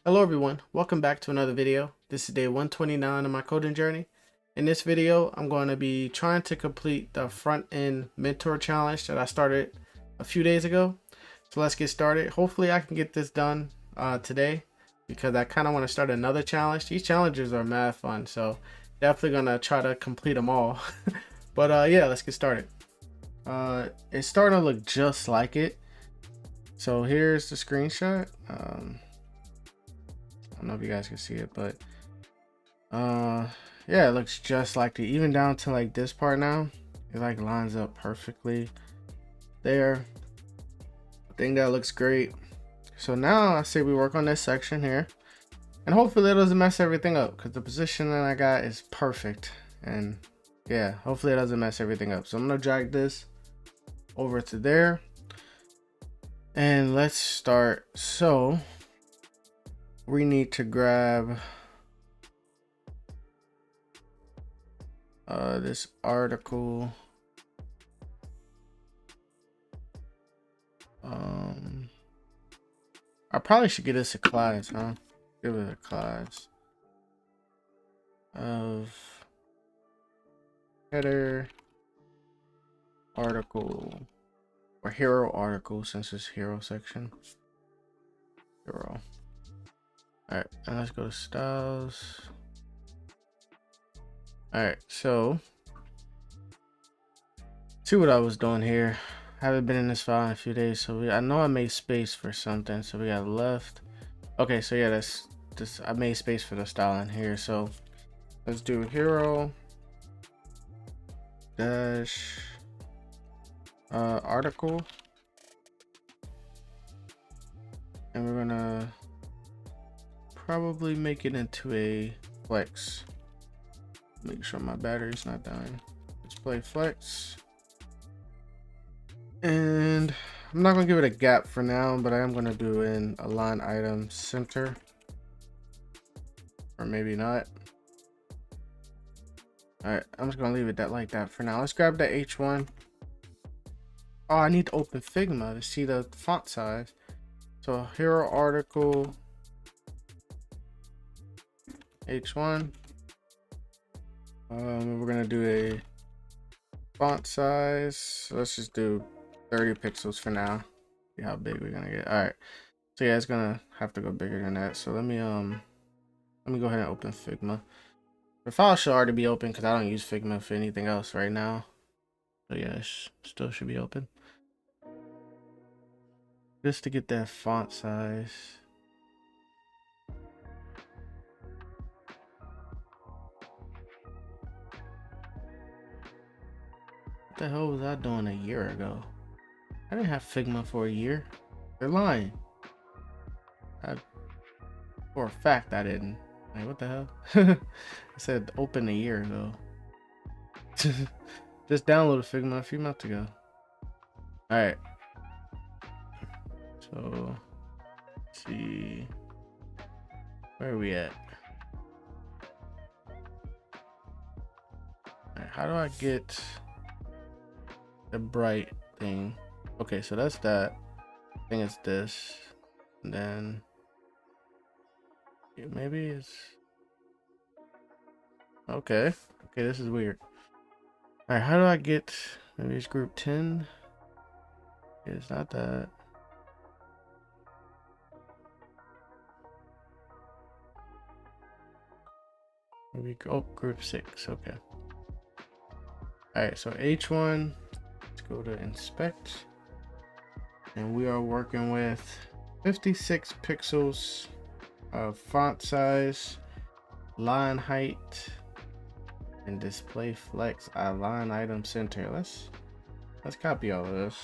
Hello everyone, welcome back to another video. This is day 129 of my coding journey. In this video, I'm going to be trying to complete the front end mentor challenge that I started a few days ago. So let's get started. Hopefully I can get this done today because I kind of want to start another challenge. These challenges are mad fun, so definitely going to try to complete them all. But yeah, let's get started. It's starting to look just like it. So here's the screenshot. I don't know if you guys can see it, but yeah, it looks just like it, even down to like this part now. It like lines up perfectly there. I think that looks great. So now I say we work on this section here, and hopefully it doesn't mess everything up because the position that I got is perfect. And yeah, hopefully it doesn't mess everything up. So I'm gonna drag this over to there and let's start. So we need to grab this article. I probably should get this a class, huh? Give it a class of header article or hero article, since it's hero section. Hero. All right, and let's go to styles. All right, so see what I was doing here. I haven't been in this file in a few days, so I know I made space for something. So we got left. Okay, so yeah, that's just I made space for the style in here. So let's do hero dash article, and we're gonna probably make it into a flex. Make sure my battery's not dying. Display flex. And I'm not gonna give it a gap for now, but I am gonna do an align item center, or maybe not. All right, I'm just gonna leave it that like that for now. Let's grab the H1. Oh, I need to open Figma to see the font size. So hero article H1. We're gonna do a font size. So let's just do 30 pixels for now. See how big we're gonna get. All right. So yeah, it's gonna have to go bigger than that. So let me go ahead and open Figma. The file should already be open because I don't use Figma for anything else right now. So yeah, it still should be open. Just to get that font size. What the hell was I doing a year ago? I didn't have Figma for a year. They're lying. For a fact I didn't. Like, what the hell? I said open a year ago. Just downloaded Figma a few months ago. Alright. So, let's see. Where are we at? Alright, how do I get the bright thing? Okay, so that's that. I think it's this. And then maybe it's okay. Okay, this is weird. Alright, how do I get maybe it's group 10? It's not that. Maybe go group 6. Okay. Alright, so H1. Let's go to inspect. And we are working with 56 pixels of font size, line height, and display flex align item center. Let's copy all of this.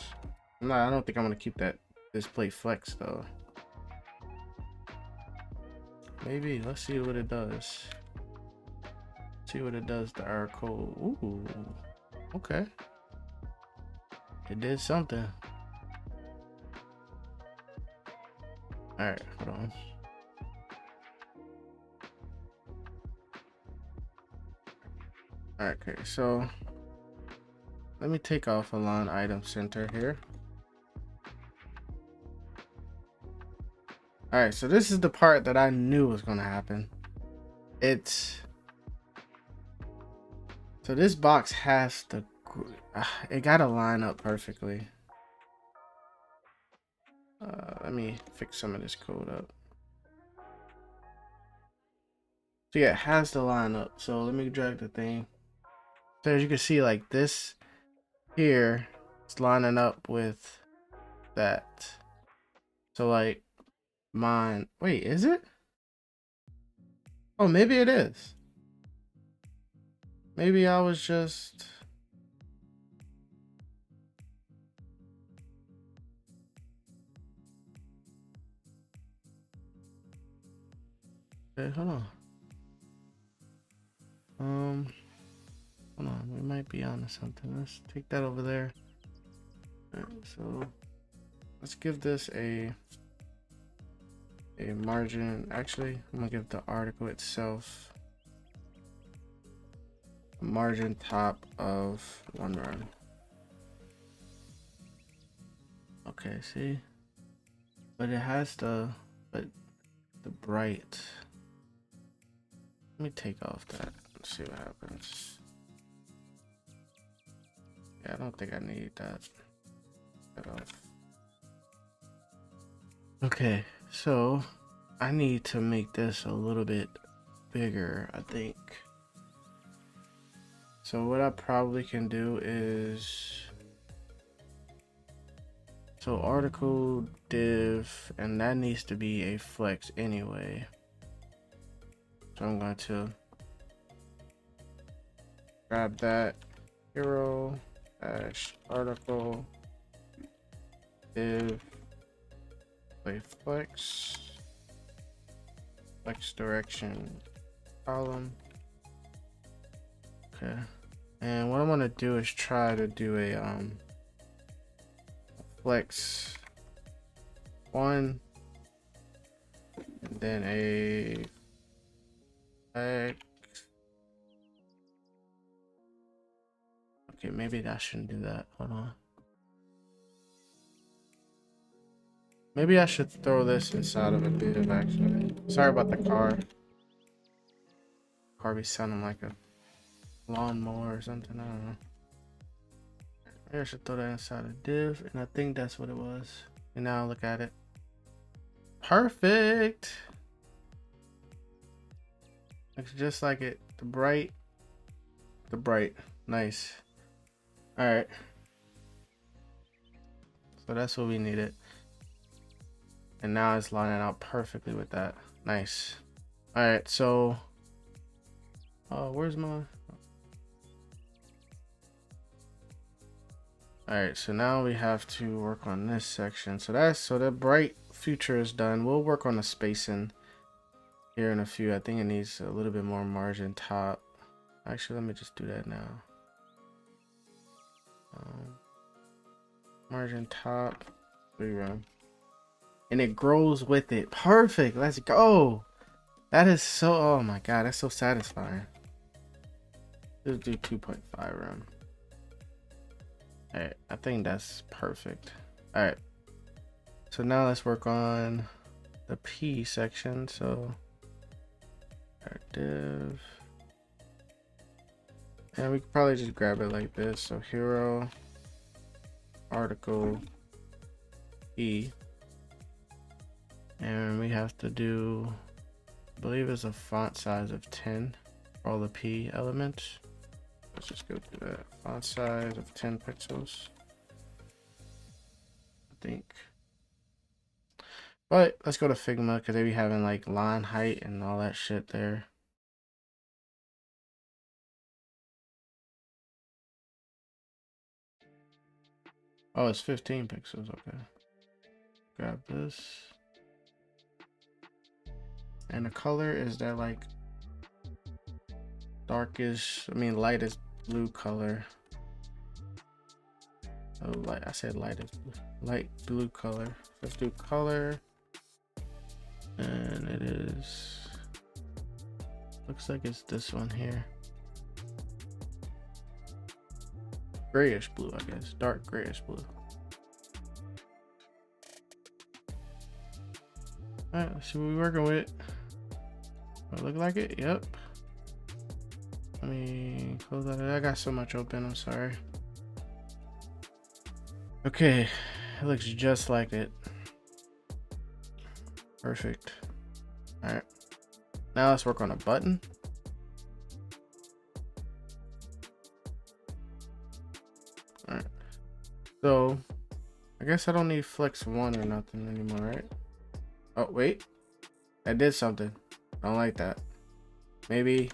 I don't think I'm gonna keep that display flex though. Maybe let's see what it does. See what it does to our code. Ooh, okay. It did something. All right, hold on. All right, okay, so let me take off align item center here. All right, so this is the part that I knew was gonna happen. So this box has to, it gotta line up perfectly. Let me fix some of this code up. So yeah, it has to line up. So let me drag the thing. So as you can see, like this here is lining up with that. So like mine, wait, is it? Oh, maybe it is. Maybe I was just, okay, hold on. Hold on, we might be onto something. Let's take that over there. All right, so let's give this a margin. Actually, I'm gonna give the article itself a margin top of 1 run. Okay, see, but it has the bright. Let me take off that and see what happens. Yeah, I don't think I need that off. Okay, so I need to make this a little bit bigger, I think. So what I probably can do is, so article div, and that needs to be a flex anyway. So I'm going to grab that hero dash article div play flex direction column. Okay, and what I'm gonna do is try to do a flex 1 and then a flex. Okay, maybe I shouldn't do that. Hold on. Maybe I should throw this inside of a div, actually. Sorry about the car. Car be sounding like a lawnmower or something. I don't know. Maybe I should throw that inside a div, and I think that's what it was. And now look at it. Perfect. Looks just like it. The bright. Nice. All right. So that's what we needed. And now it's lining out perfectly with that. Nice. All right, so where's my, all right, so now we have to work on this section. So the bright future is done. We'll work on the spacing here in a few. I think it needs a little bit more margin top. Actually, let me just do that now. Margin top 3 run. And it grows with it. Perfect. Let's go. That is so, oh my god, that's so satisfying. Let's do 2.5 run. All right, I think that's perfect. All right, so now let's work on the P section. So our div, and we could probably just grab it like this. So hero article E, and we have to do, I believe it's a font size of 10 for all the P elements. Let's just go to that font size of 10 pixels, I think. But let's go to Figma because they be having like line height and all that shit there. Oh, it's 15 pixels. Okay. Grab this. And the color is that like darkish, I mean lightest blue color. Oh, light, I said lightest blue, light blue color. Let's do color. And it is, looks like it's this one here. Grayish blue, I guess. Dark grayish blue. All right, let's see what we're working with. Does it look like it? Yep. Let me close that. I got so much open. I'm sorry. Okay, it looks just like it. Perfect. All right. Now let's work on a button. All right. So I guess I don't need flex 1 or nothing anymore, right? Oh, wait. I did something. I don't like that. Maybe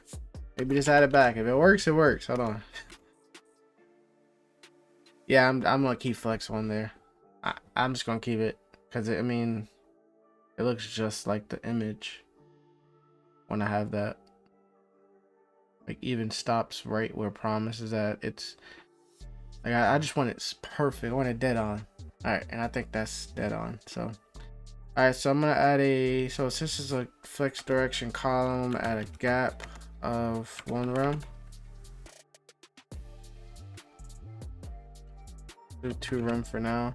just add it back. If it works, it works. Hold on. Yeah, I'm gonna keep flex 1 there. I'm just gonna keep it because I mean, it looks just like the image when I have that. Like even stops right where promise is at. It's like I just want it perfect. I want it dead on. All right, and I think that's dead on. So all right, so I'm gonna add a, so since this is a flex direction column, add a gap of 1 rem. Do 2 rem for now.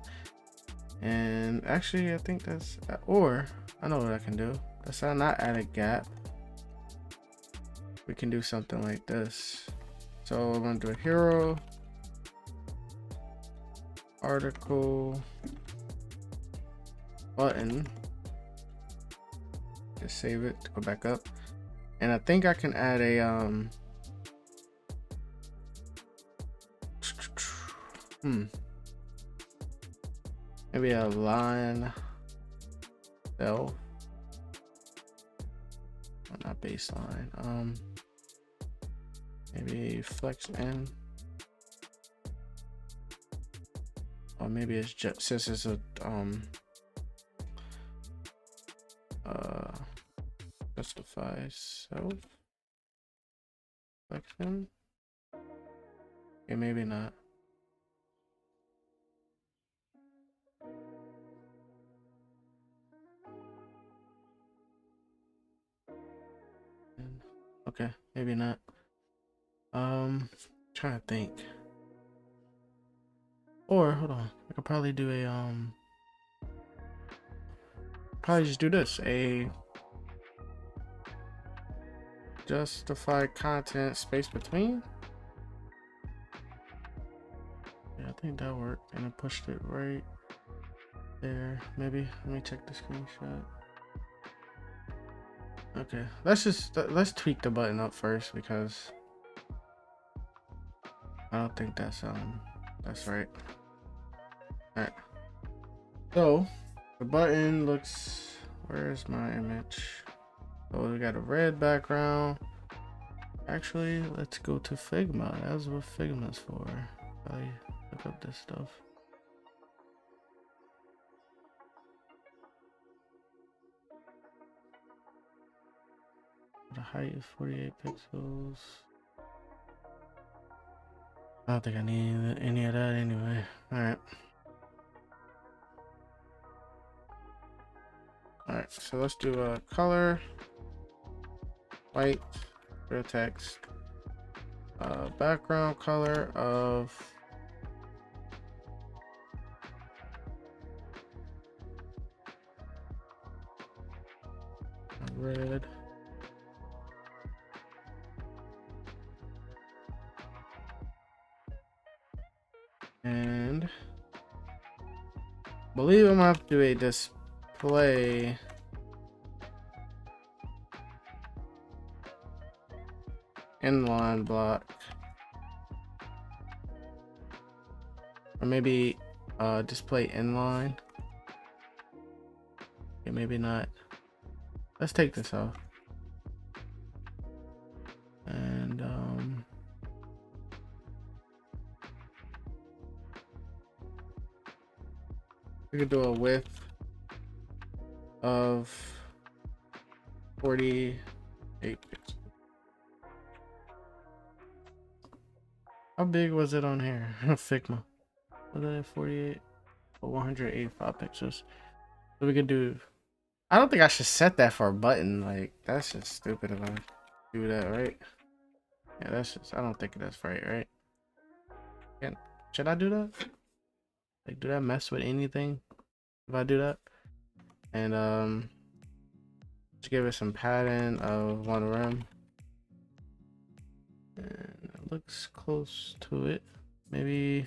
And actually I think that's, or I know what I can do. Let's not add a gap. We can do something like this. So I'm gonna do a hero article button. Just save it to go back up. And I think I can add a maybe a line self, not baseline, maybe flex in, or maybe it's just, since it's a justify self flex in. Okay, maybe not. Okay, maybe not. Trying to think. Or hold on, I could probably do a probably just do this, a justify content space between. Yeah, I think that worked, and it pushed it right there. Maybe let me check the screenshot. Okay, let's tweak the button up first because I don't think that's right. All right, so the button looks, where's my image? Oh, we got a red background. Actually, let's go to Figma. That's what Figma's for. Probably look up this stuff. The height is 48 pixels. I don't think I need any of that anyway. Alright. Alright, so let's do a color. White. Real text. Background color of red. And I believe I'm gonna have to do a display inline block, or maybe display inline. Okay, maybe not. Let's take this off. And we could do a width of 48 pixels. How big was it on here? Figma. Was it at 48 or 185 pixels? So we could do, I don't think I should set that for a button. Like, that's just stupid if I do that, right? Yeah, that's just, I don't think that's right? Should I do that? Like, do that mess with anything if I do that? And Let's give it some padding of one rim. And it looks close to it. Maybe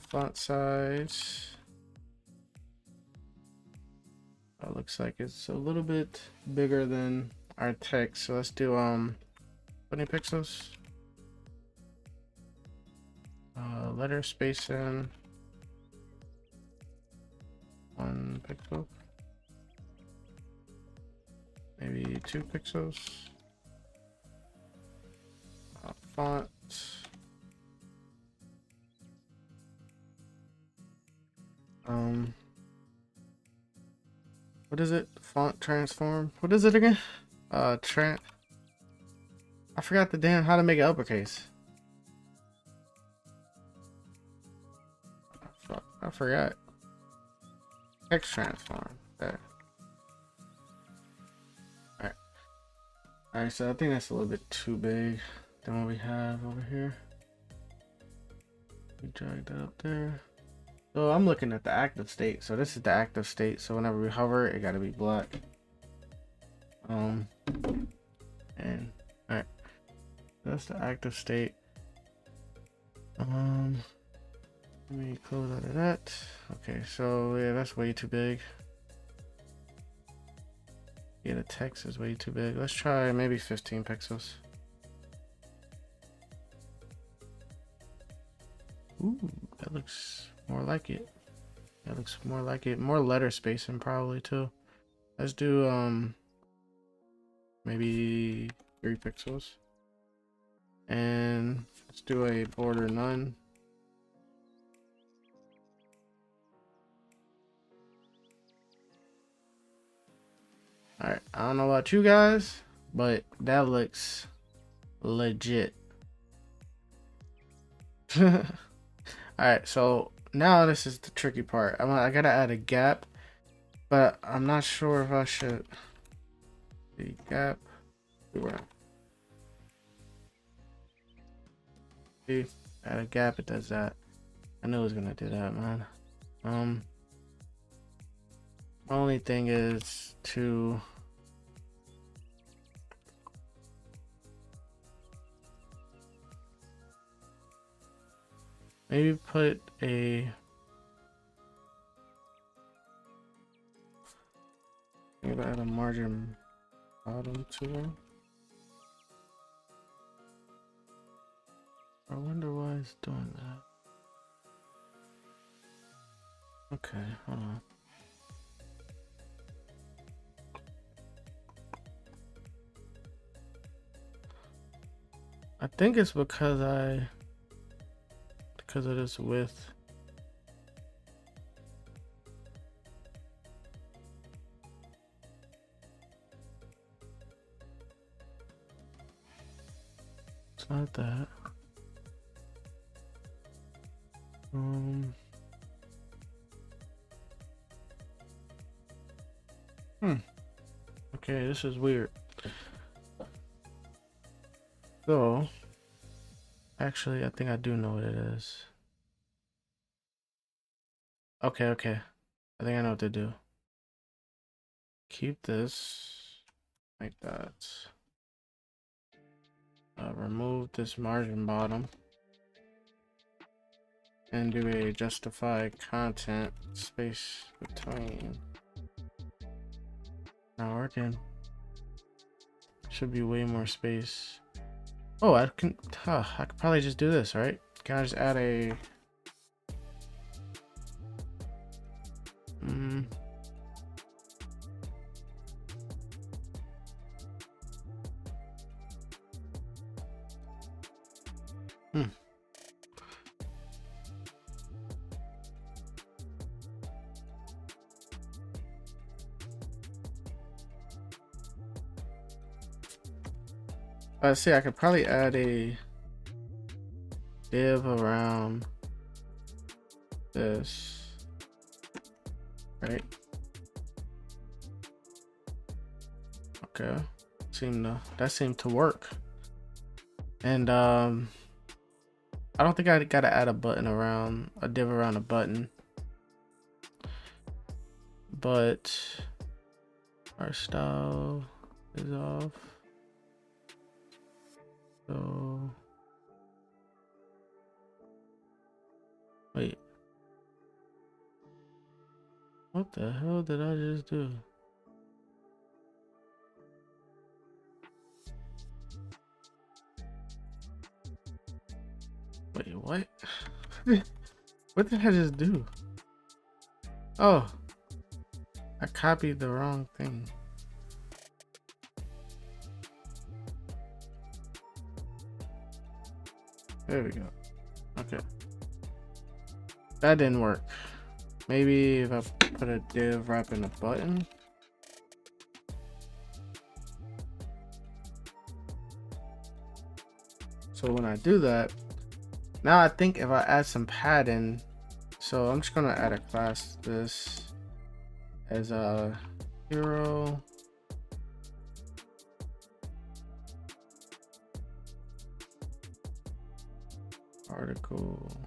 font size. It looks like it's a little bit bigger than our text. So let's do 20 pixels. Letter spacing 1 pixel. Maybe 2 pixels. Font. What is it? Font transform. What is it again? I forgot the damn how to make it uppercase. I forgot. Text transform. There. Alright. Alright, so I think that's a little bit too big than what we have over here. We drag that up there. So I'm looking at the active state. So this is the active state. So whenever we hover, it gotta be black. And alright. That's the active state. Let me close out of that. Okay, so yeah, that's way too big. Yeah, the text is way too big. Let's try maybe 15 pixels. Ooh, that looks more like it. That looks more like it. More letter spacing probably too. Let's do maybe 3 pixels. And let's do a border none. Alright, I don't know about you guys, but that looks legit. Alright, so now this is the tricky part. I gotta add a gap, but I'm not sure if I should. The gap. See, add a gap, it does that. I knew it was gonna do that, man. Only thing is to maybe put a maybe add a margin bottom to it. I wonder why it's doing that. Okay, hold on. I think it's because of this width. It's not that. Okay, this is weird. So, actually, I think I do know what it is. Okay. I think I know what to do. Keep this like that. Remove this margin bottom. And do a justify content space between. Not working. Should be way more space. Oh, I could probably just do this, right? Can I just add a Let's see, I could probably add a div around this, right? Okay, that seemed to work. And I don't think I gotta add a div around a button, but Our style is off. So wait. What the hell did I just do? Wait, what? What did I just do? Oh, I copied the wrong thing. There we go. Okay. That didn't work. Maybe if I put a div wrapping a button. So when I do that, now I think if I add some padding, so I'm just gonna add a class this as a hero. Article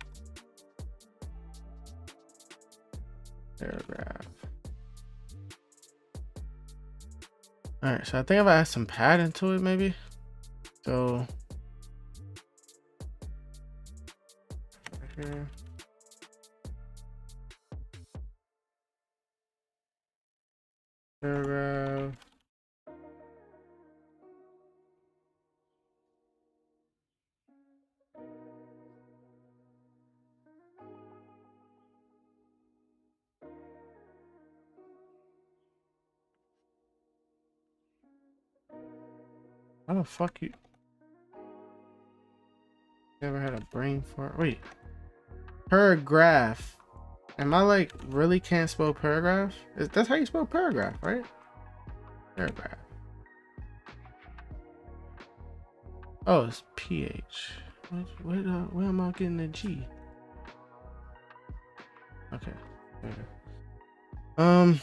paragraph. All right, so I think if I add some padding to it, maybe. So right here. Paragraph. How the fuck you never had a brain for? Wait, paragraph. Am I like really can't spell paragraph? That's how you spell paragraph, right? Paragraph. Oh, it's PH. Where am I getting the G? Okay. All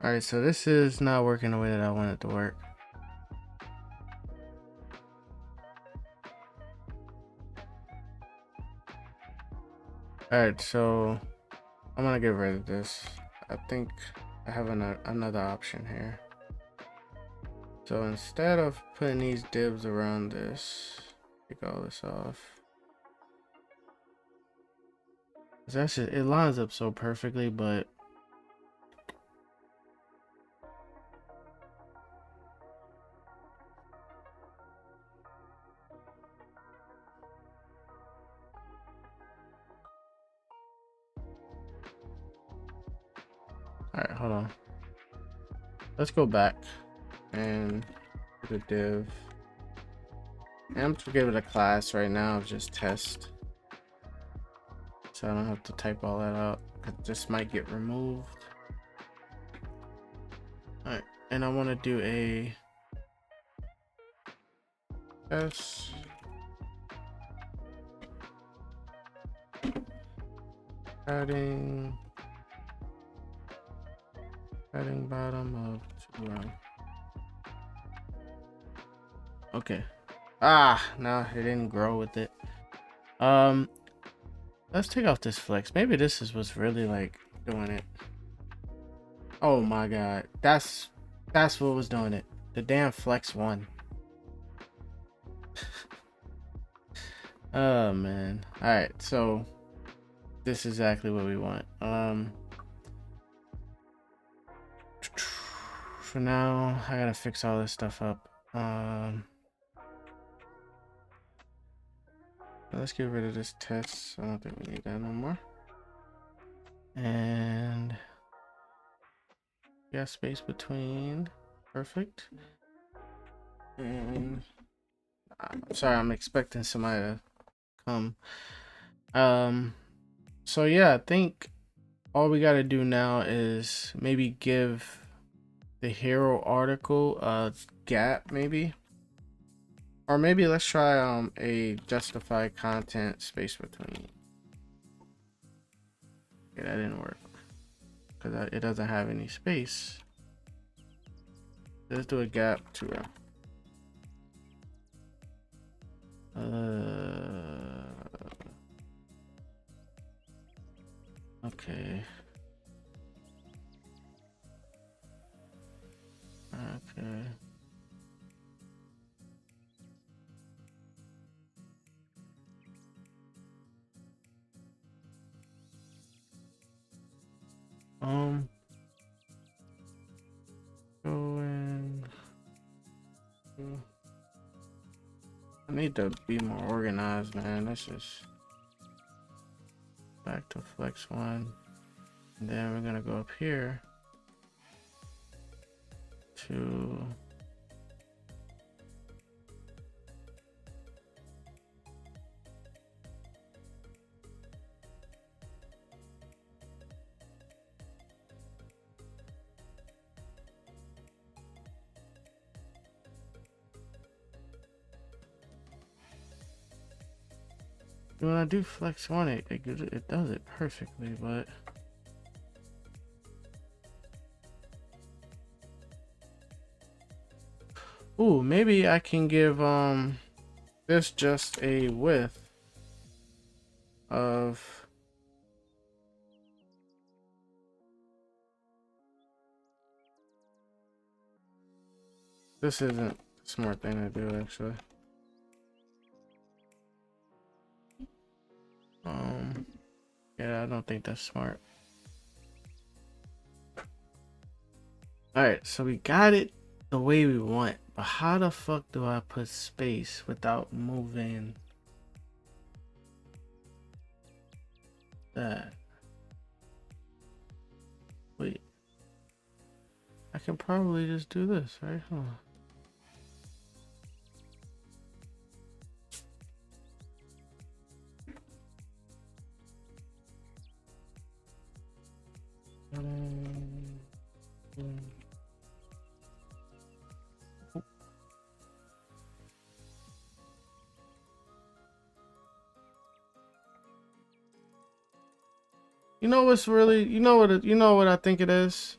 right, so this is not working the way that I want it to work. All right, so I'm gonna get rid of this. I think I have another option here. So instead of putting these divs around this, take all this off. That's just, it lines up so perfectly, but all right, hold on. Let's go back and put a div. And I'm just gonna give it a class right now of just test. So I don't have to type all that out. This might get removed. All right, and I want to do a test. Padding bottom of 2 row. Okay. No, it didn't grow with it. Let's take off this flex. Maybe this is what's really like doing it. Oh my god, that's what was doing it. The damn flex one. Oh man. All right, so this is exactly what we want. For now, I gotta fix all this stuff up. Let's get rid of this test. I don't think we need that no more. And yeah, space between. Perfect. And I'm sorry, I'm expecting somebody to come. So yeah, I think all we gotta do now is maybe give the hero article a gap, maybe. Or maybe let's try a justify content space between. Yeah, that didn't work because it doesn't have any space. Let's do a gap 2 row. Okay. need to be more organized, man. Let's just back to flex one. And then we're gonna go up here to when I do flex one, it does it perfectly, but ooh, maybe I can give this just a width of this isn't a smart thing to do actually. Yeah, I don't think that's smart. Alright, so we got it the way we want, but how the fuck do I put space without moving that? Wait, I can probably just do this, right? Hold on. You know what's really, you know what I think it is?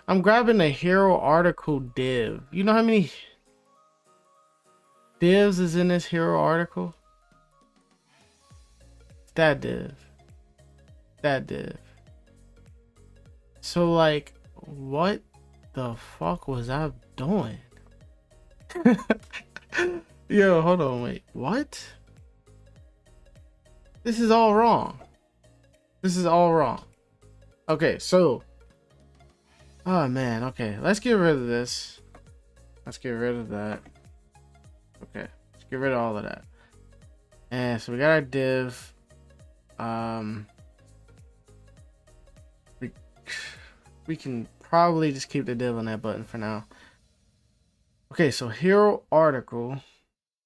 I'm grabbing the hero article div. You know how many divs is in this hero article? That div. That div. So like, what the fuck was I doing? Yo, hold on, wait. What? This is all wrong. This is all wrong. Okay, so oh man, okay. Let's get rid of this. Let's get rid of that. Okay, let's get rid of all of that. And so we got our div. We can probably just keep the div on that button for now. Okay, so hero article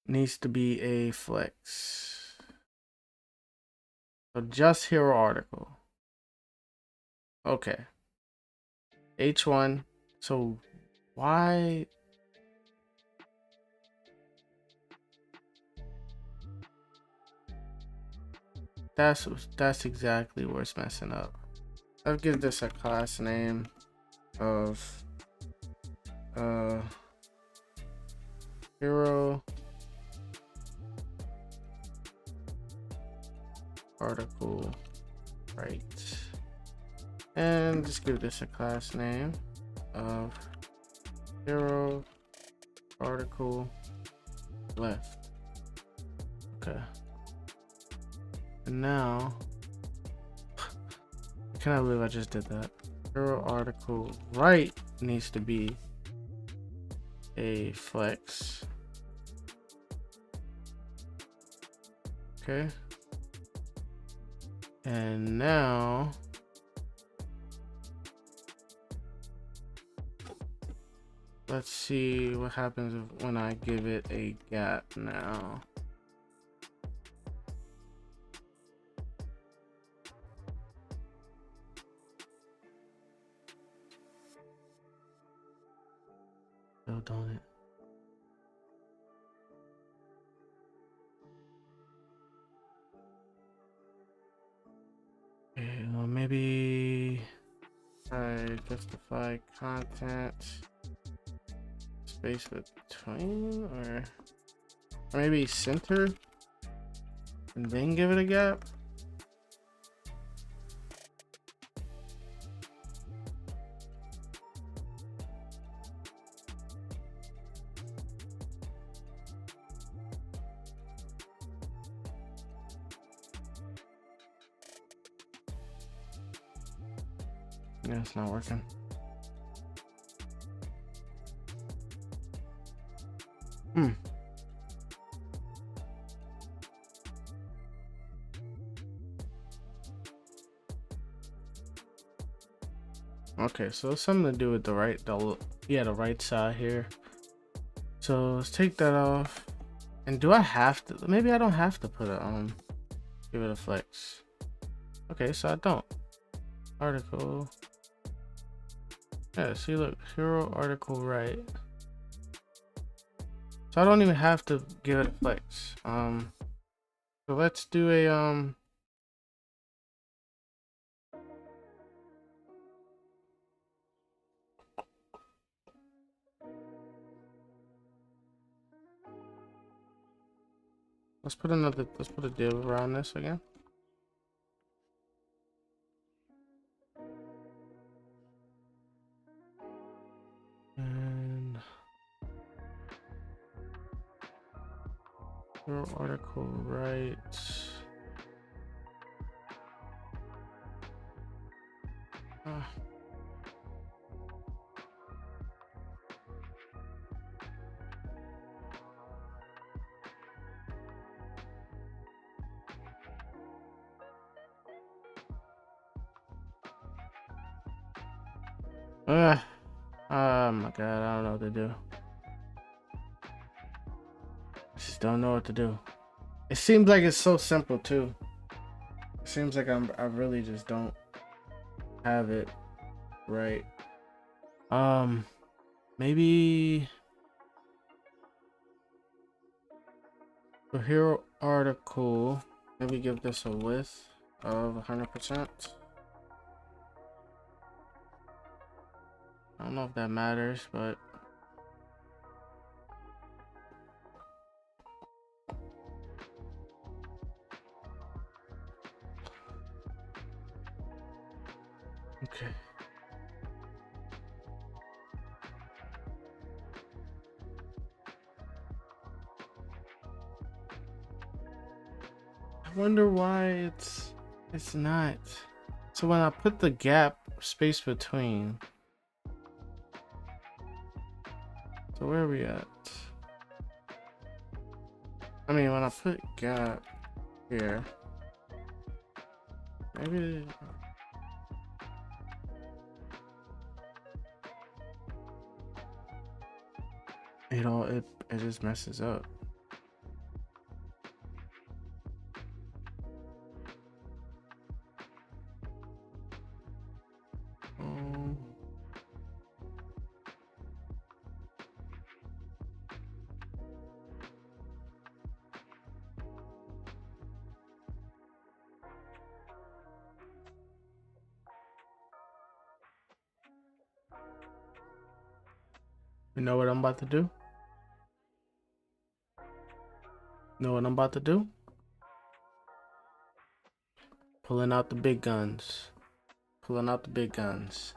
needs to be a flex. So just hero article. Okay. H1. So why? That's exactly where it's messing up. I'll give this a class name of hero article right, and just give this a class name of hero article left. Okay, and now I cannot believe I just did that. Hero article right needs to be a flex. Okay, and now let's see what happens when I give it a gap now. Still don't it. Okay, well maybe I justify content space between, or maybe center and then give it a gap. Yeah, it's not working. Okay, so it's something to do with the right side here. So let's take that off. And do I have to? Maybe I don't have to put a give it a flex. Okay, so I don't. Article. Yeah, see, look, hero article right. So I don't even have to give it a flex. So let's do a let's put a div around this again. And hero article right. Oh my god, I don't know what to do. I just don't know what to do. It seems like it's so simple too. It seems like I really just don't have it right. Maybe the hero article. Maybe give this a width of 100%. I don't know if that matters, but okay. I wonder why it's not. So when I put the gap space between, so where are we at? I mean, when I put gap here, maybe it just messes up. You know what I'm about to do? Know what I'm about to do? Pulling out the big guns. Pulling out the big guns.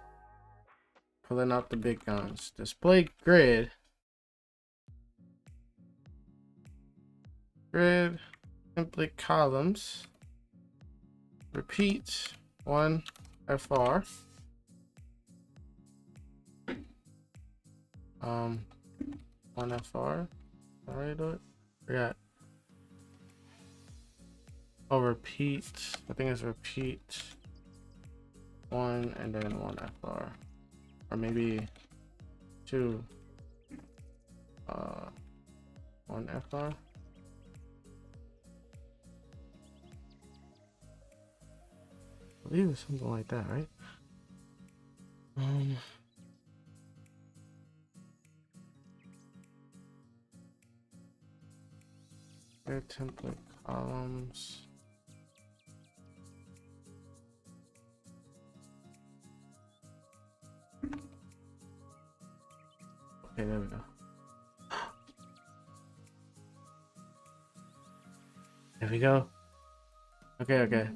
Pulling out the big guns. Display grid. Grid. Template columns. Repeat 1 FR. 1 FR. Alright, do it. Forgot. Oh, repeat. I think it's repeat 1 and then 1 FR. Or maybe 2 1 FR. I believe it's something like that, right? Their template columns. Okay, there we go. There we go. Okay.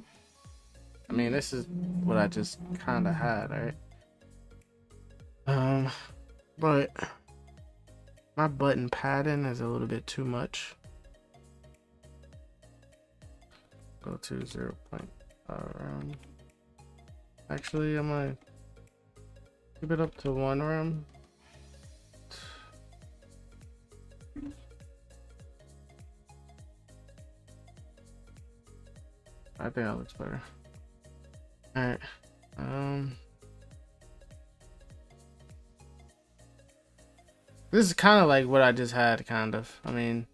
I mean, this is what I just kind of had, right? But my button padding is a little bit too much. Go to 0.5 rem. Actually, I'm gonna keep it up to 1 rem. I think that looks better. Alright. This is kind of like what I just had, kind of. I mean,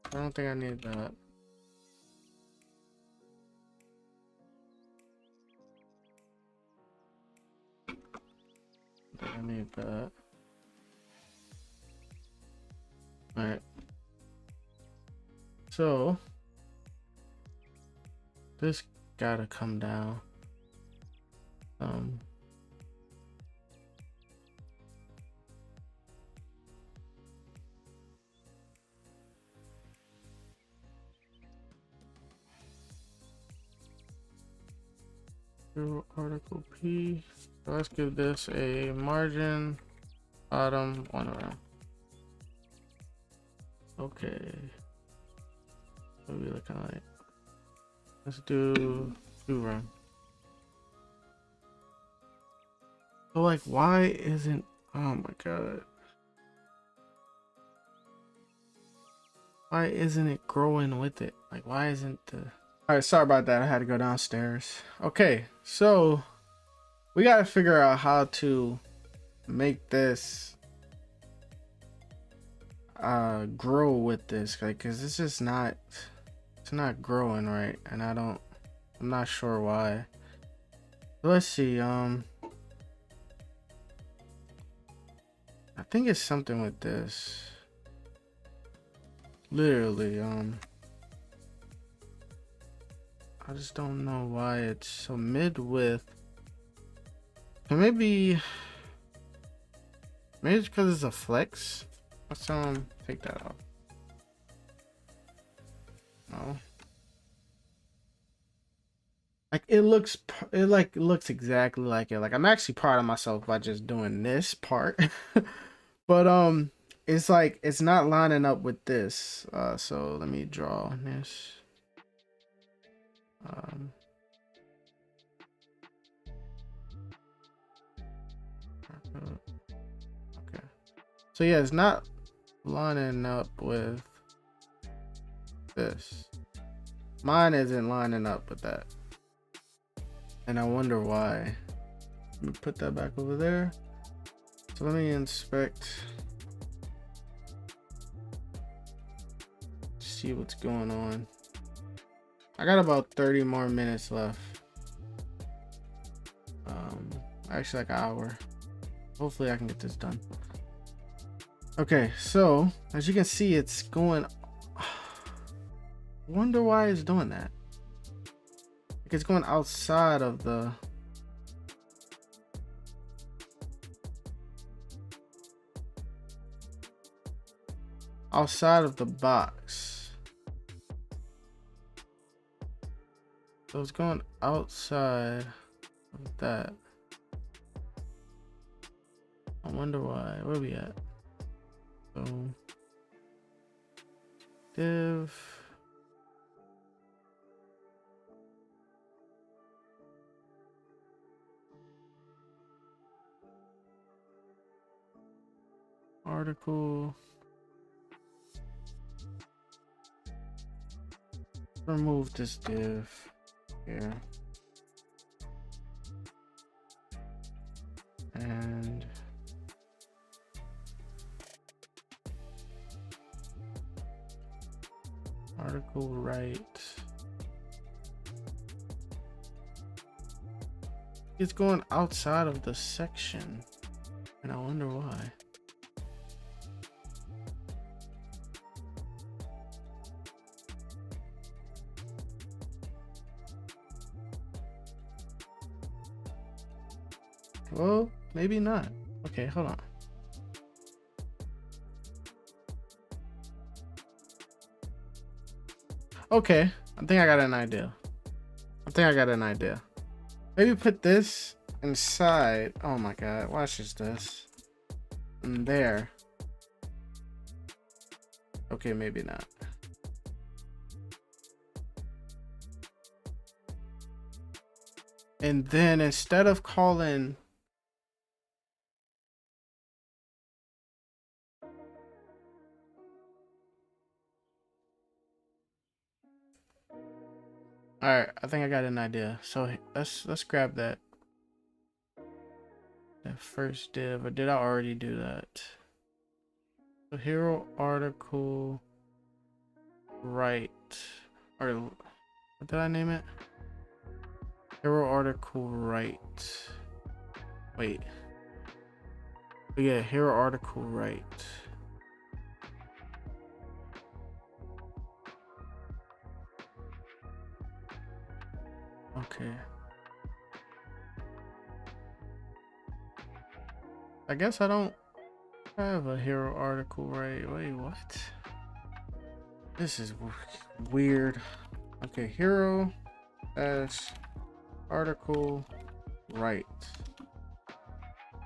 I don't think I need that. I need that. Alright. So, this gotta come down. Article P. So let's give this a margin bottom 1 around. Okay. What are we looking like? Let's do 2 round. So like, why isn't? Oh my god. Why isn't it growing with it? Like, why isn't the? All right, sorry about that. I had to go downstairs. Okay, so we got to figure out how to make this grow with this, like, cause it's just not, it's not growing right, and I'm not sure why. Let's see. I think it's something with this. Literally, I just don't know why it's so mid-width. Maybe it's because it's a flex. Let's take that off. No. Like it looks exactly like it. Like I'm actually proud of myself by just doing this part. But it's like it's not lining up with this. So let me draw this. Okay. So yeah, it's not lining up with this. Mine isn't lining up with that. And I wonder why. Let me put that back over there. So let me inspect. See what's going on. I got about 30 more minutes left. Actually like an hour. Hopefully I can get this done. Okay, so as you can see, it's going. Wonder why it's doing that. Like it's going outside of the. Outside of the box. So it's going outside of that. I wonder why. Where are we at? So div. Article. Remove this div here. And article right. It's going outside of the section, and I wonder why. Well, maybe not. Okay, hold on. Okay, I think I got an idea. Maybe put this inside. Oh my god, watch this. And there. Okay, maybe not. And then instead of calling. All right, I think I got an idea. So let's grab that. that first div, or did I already do that? So hero article right, or what did I name it? Hero article right. Wait. Oh, yeah, hero article right. Okay. I guess I don't have a hero article right. Wait, what? This is weird. Okay, hero dash article right.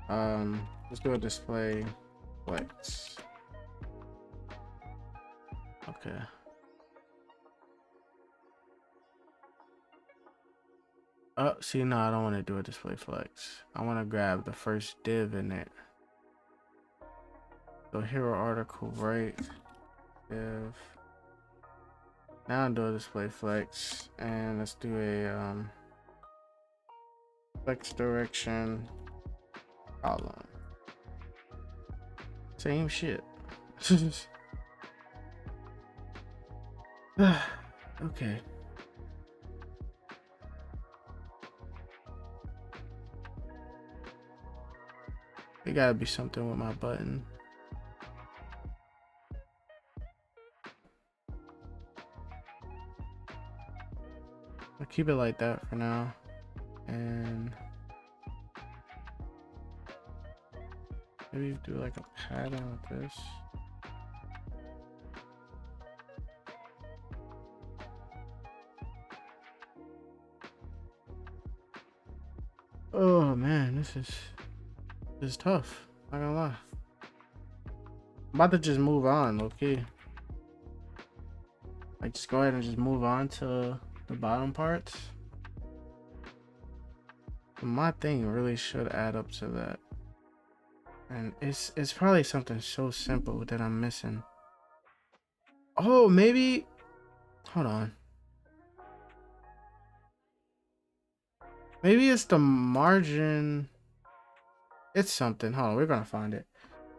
Let's do a display flex. Okay. Oh, see, no, I don't want to do a display flex. I want to grab the first div in it. So hero article right div. Now I'll do a display flex, and let's do a flex direction column. Same shit. Okay. It gotta be something with my button. I'll keep it like that for now. And maybe do like a pattern with this. Oh man, this is tough. Not gonna lie. I'm about to just move on, okay? Like just go ahead and just move on to the bottom parts. My thing really should add up to that. And it's probably something so simple that I'm missing. Oh, maybe hold on. Maybe it's the margin. It's something. Hold on, we're gonna find it.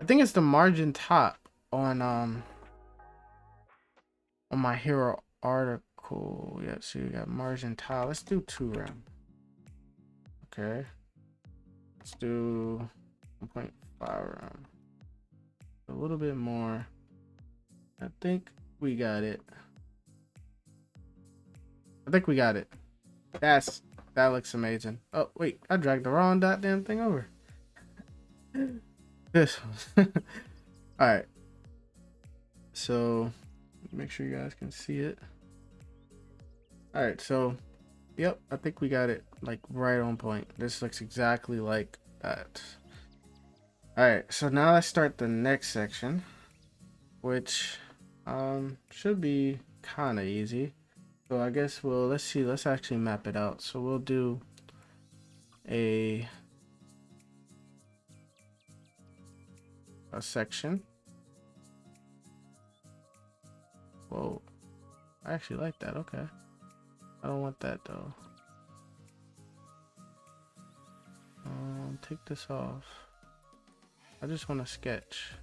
I think it's the margin top on my hero article. Yeah, so you got margin top. Let's do 2 rem. Okay. Let's do 1.5 rem. A little bit more. I think we got it. That looks amazing. Oh wait, I dragged the wrong goddamn thing over. This one. All right. So make sure you guys can see it. All right. So, yep, I think we got it like right on point. This looks exactly like that. All right. So now let's start the next section, which should be kind of easy. So I guess let's actually map it out. So we'll do a section. Whoa, I actually like that. Okay, I don't want that though. Take this off. I just want to sketch.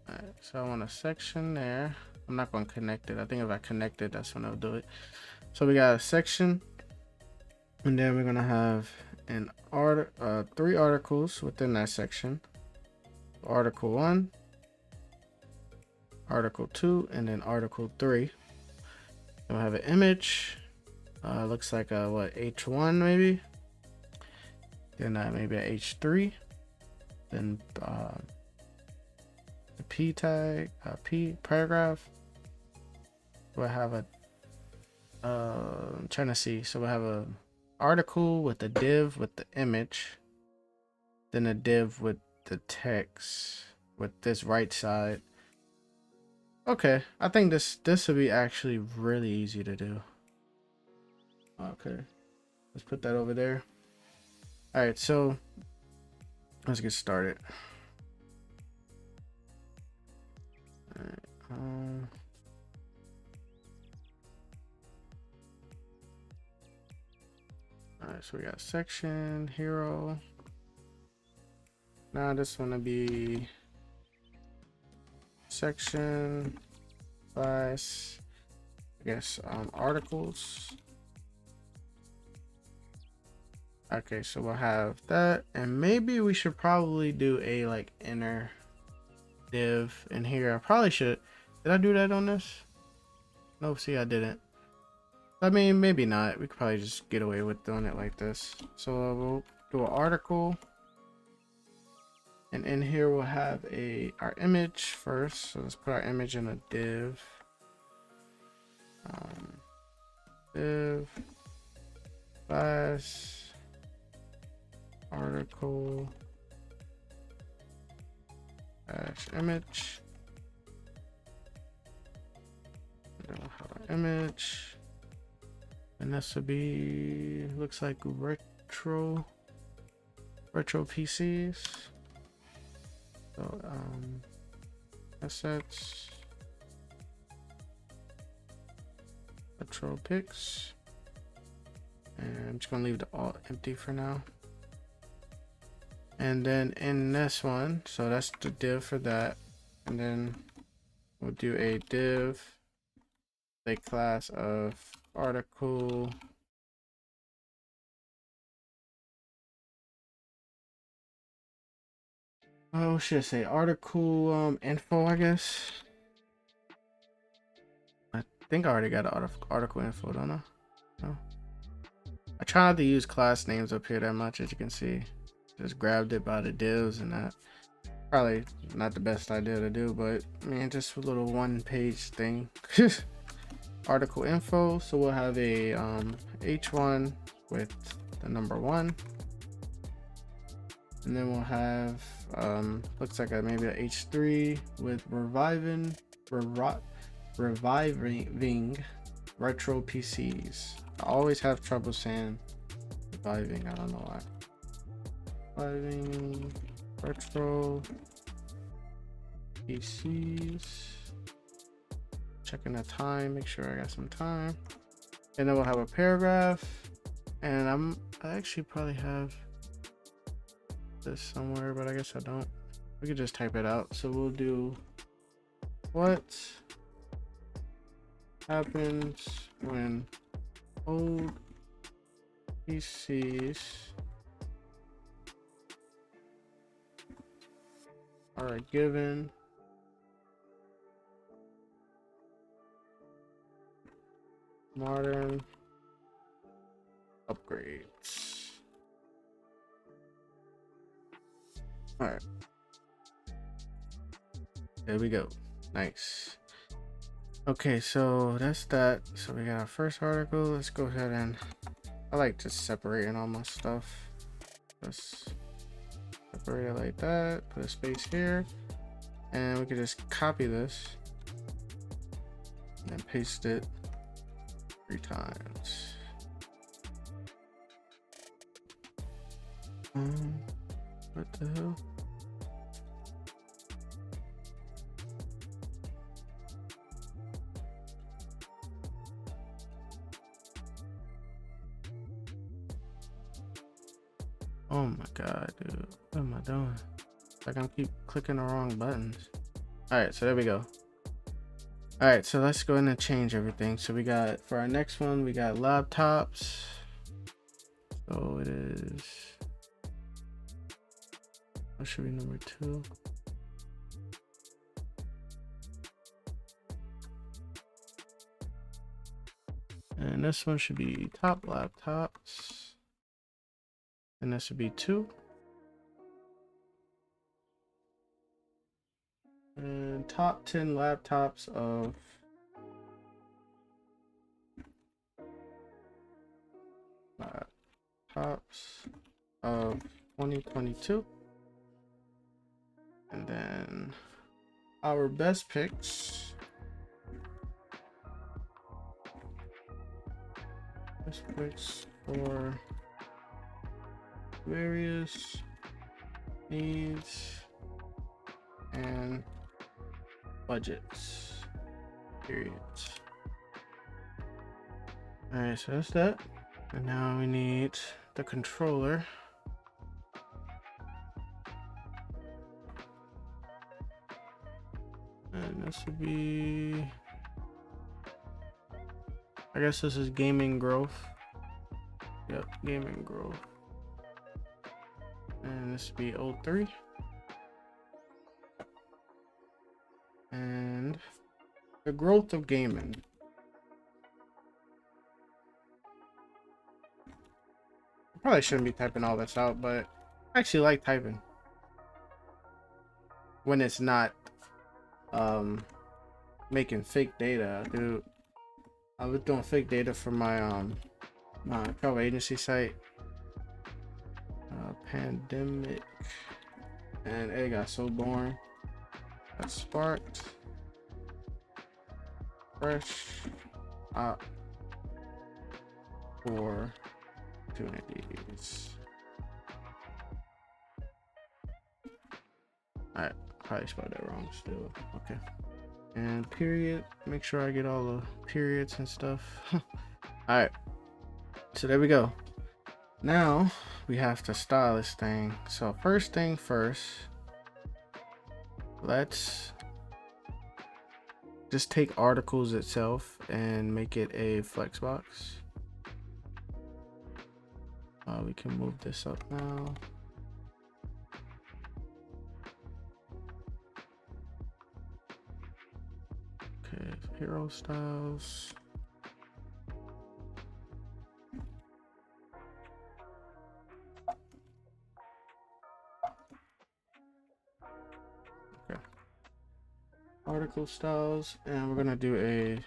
All right, so I want a section there. I'm not going to connect it. I think if I connect it, that's when I'll do it. So we got a section, and then we're going to have an 3 articles within that section. Article 1, Article 2, and then Article 3. Then we'll have an image. Looks like a H1 maybe. Then maybe a H3. Then the P tag, P paragraph. We'll have a I'm trying to see. So we'll have a article with a div with the image, then a div with the text with this right side. Okay, I think this will be actually really easy to do. Okay, let's put that over there. All right, so let's get started. All right, all right, so we got section, hero, Now this one to be section class, I guess, articles. Okay, so we'll have that, and maybe we should probably do a like inner div in here. I probably should. Did I do that on this? No, see, I didn't. I mean, maybe not. We could probably just get away with doing it like this. So we'll do an article, and in here we'll have our image first. So let's put our image in a div. Div class article image. And then we'll have an image, and this would be, looks like retro PCs. So assets, retro pics, and I'm just gonna leave the alt empty for now. And then in this one, so that's the div for that, and then we'll do a div, a class of article oh, should I say article info, I guess. I think I already got an article info, don't I? No. I try not to use class names up here that much, as you can see. Just grabbed it by the divs, and that probably not the best idea to do, but I mean, just a little one-page thing. Article info, so we'll have a h1 with the number 1, and then we'll have looks like maybe a h3 with reviving retro PCs. I always have trouble saying reviving, I don't know why. Reviving retro PCs. Checking the time, make sure I got some time. And then we'll have a paragraph. And I actually probably have this somewhere, but I guess I don't. We could just type it out. So we'll do what happens when old PCs are given modern upgrades. All right, there we go. Nice. Okay, so that's that. So we got our first article. Let's go ahead and, I like just separating all my stuff. Just separate it like that, put a space here, and we can just copy this and paste it 3 times. What the hell? Oh my god, dude. What am I doing? Like, I'm keep clicking the wrong buttons. Alright, so there we go. Alright, so let's go ahead and change everything. So we got, for our next one, we got laptops. So it is, what should be number 2? And this one should be top laptops. And this should be 2. And top 10 laptops of laptops of 2022. And then our best picks. Best picks for various needs and budgets, periods. All right, so that's that. And now we need the controller. this would be, I guess this is gaming growth. Yep, gaming growth. And this would be 03. And the growth of gaming. I probably shouldn't be typing all this out, but I actually like typing when it's not making fake data. Dude, I was doing fake data for my my travel agency site, pandemic, and it got so boring. That sparked fresh opportunities. Alright, probably spelled that wrong still. Okay. And period. Make sure I get all the periods and stuff. Alright. So there we go. Now we have to style this thing. So first thing first, let's just take articles itself and make it a flex box. We can move this up now. Okay, hero styles. Okay. Article styles, and we're gonna do a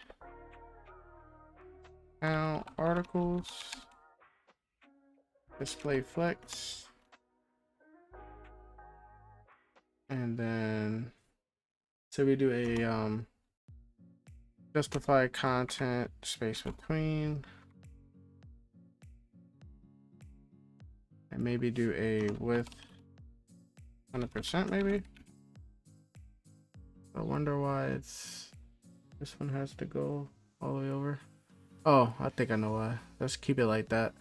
now articles. Display flex, and then so we do a justify content space between, and maybe do a width 100% maybe. I wonder why it's this one has to go all the way over. Oh, I think I know why. Let's keep it like that.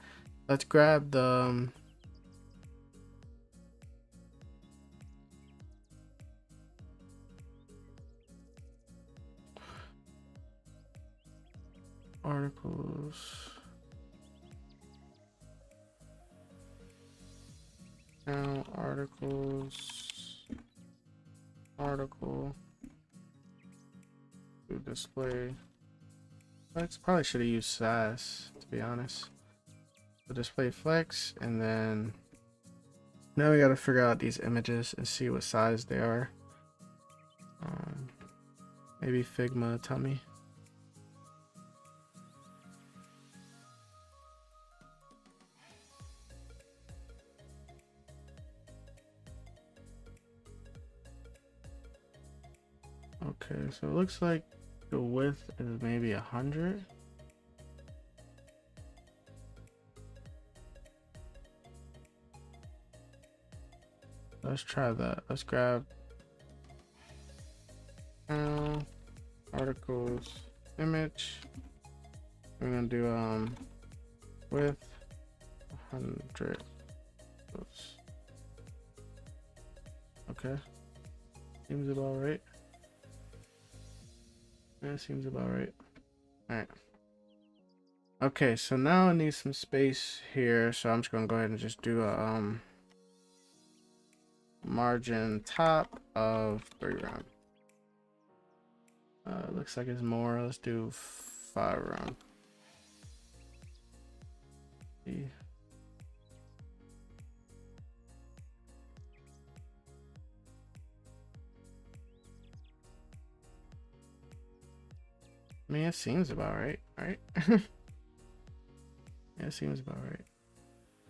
Let's grab the articles. Now articles. Article. To display. I probably should have used SAS to be honest. So display flex, and then now we got to figure out these images and see what size they are. Maybe Figma, tell me. Okay, so it looks like the width is maybe 100. Let's try that. Let's grab articles image. We're gonna do width 100. Oops. Okay, seems about right. That seems about right. All right. Okay, so now I need some space here, so I'm just gonna go ahead and just do a margin top of 3 round. Looks like it's more. Let's do 5 round. See. I mean, it seems about right, right? Yeah, it seems about right.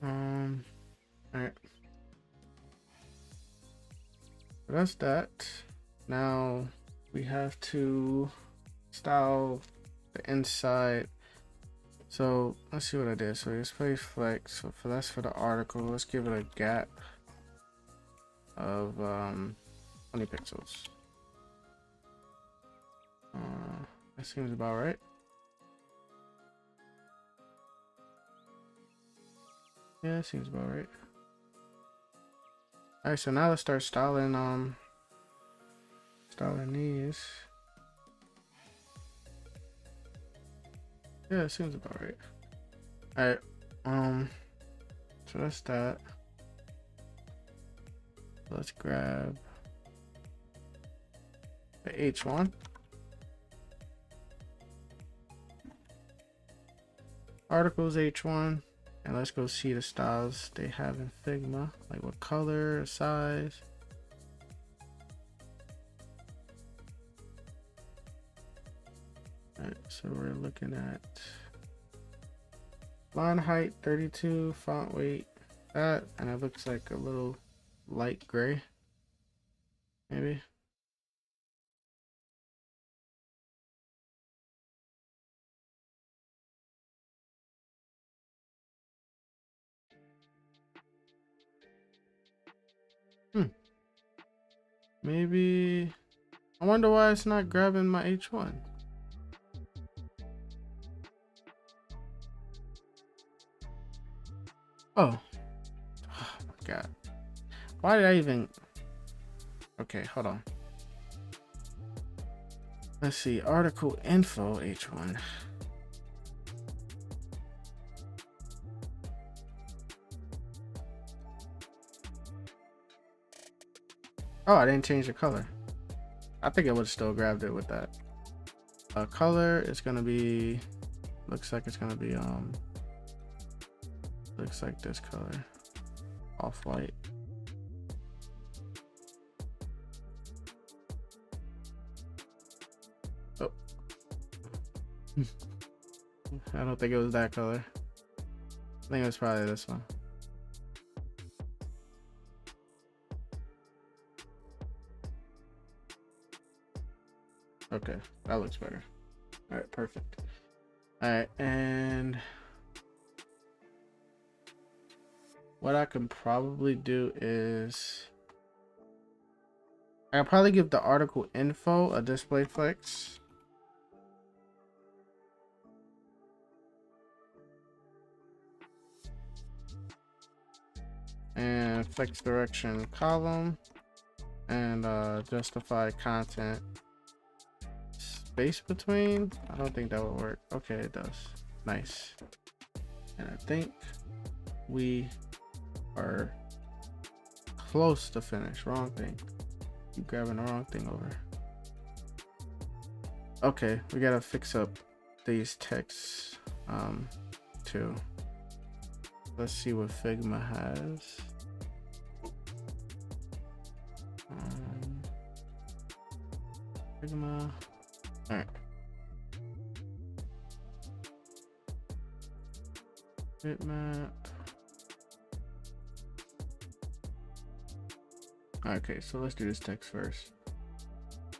All right. So that's that. Now we have to style the inside. So let's see what I did. So display flex. So for that's for the article. Let's give it a gap of 20 pixels. That seems about right. Yeah, it seems about right. Alright, so now let's start styling these. Yeah, it seems about right. All right. So that's that. Let's grab the H1. Articles H1. And let's go see the styles they have in Figma. Like what color, size. Alright, so we're looking at line height 32, font weight, that, and it looks like a little light gray, maybe. Maybe, I wonder why it's not grabbing my H1. Oh, oh my God. Why did I even, okay, hold on. Let's see, article info H1. Oh, I didn't change the color. I think I would have still grabbed it with that. Color is gonna be, looks like it's gonna be looks like this color, off-white. Oh, I don't think it was that color. I think it was probably this one. Okay, that looks better. All right, perfect. All right, and what I can probably do is I can probably give the article info a display flex. And flex direction column and justify content space between. I don't think that would work. Okay, it does. Nice. And I think we are close to finish. Wrong thing. Keep grabbing the wrong thing over. Okay, we gotta fix up these texts too. Let's see what Figma has. Figma. All right. Bitmap. Okay, so let's do this text first.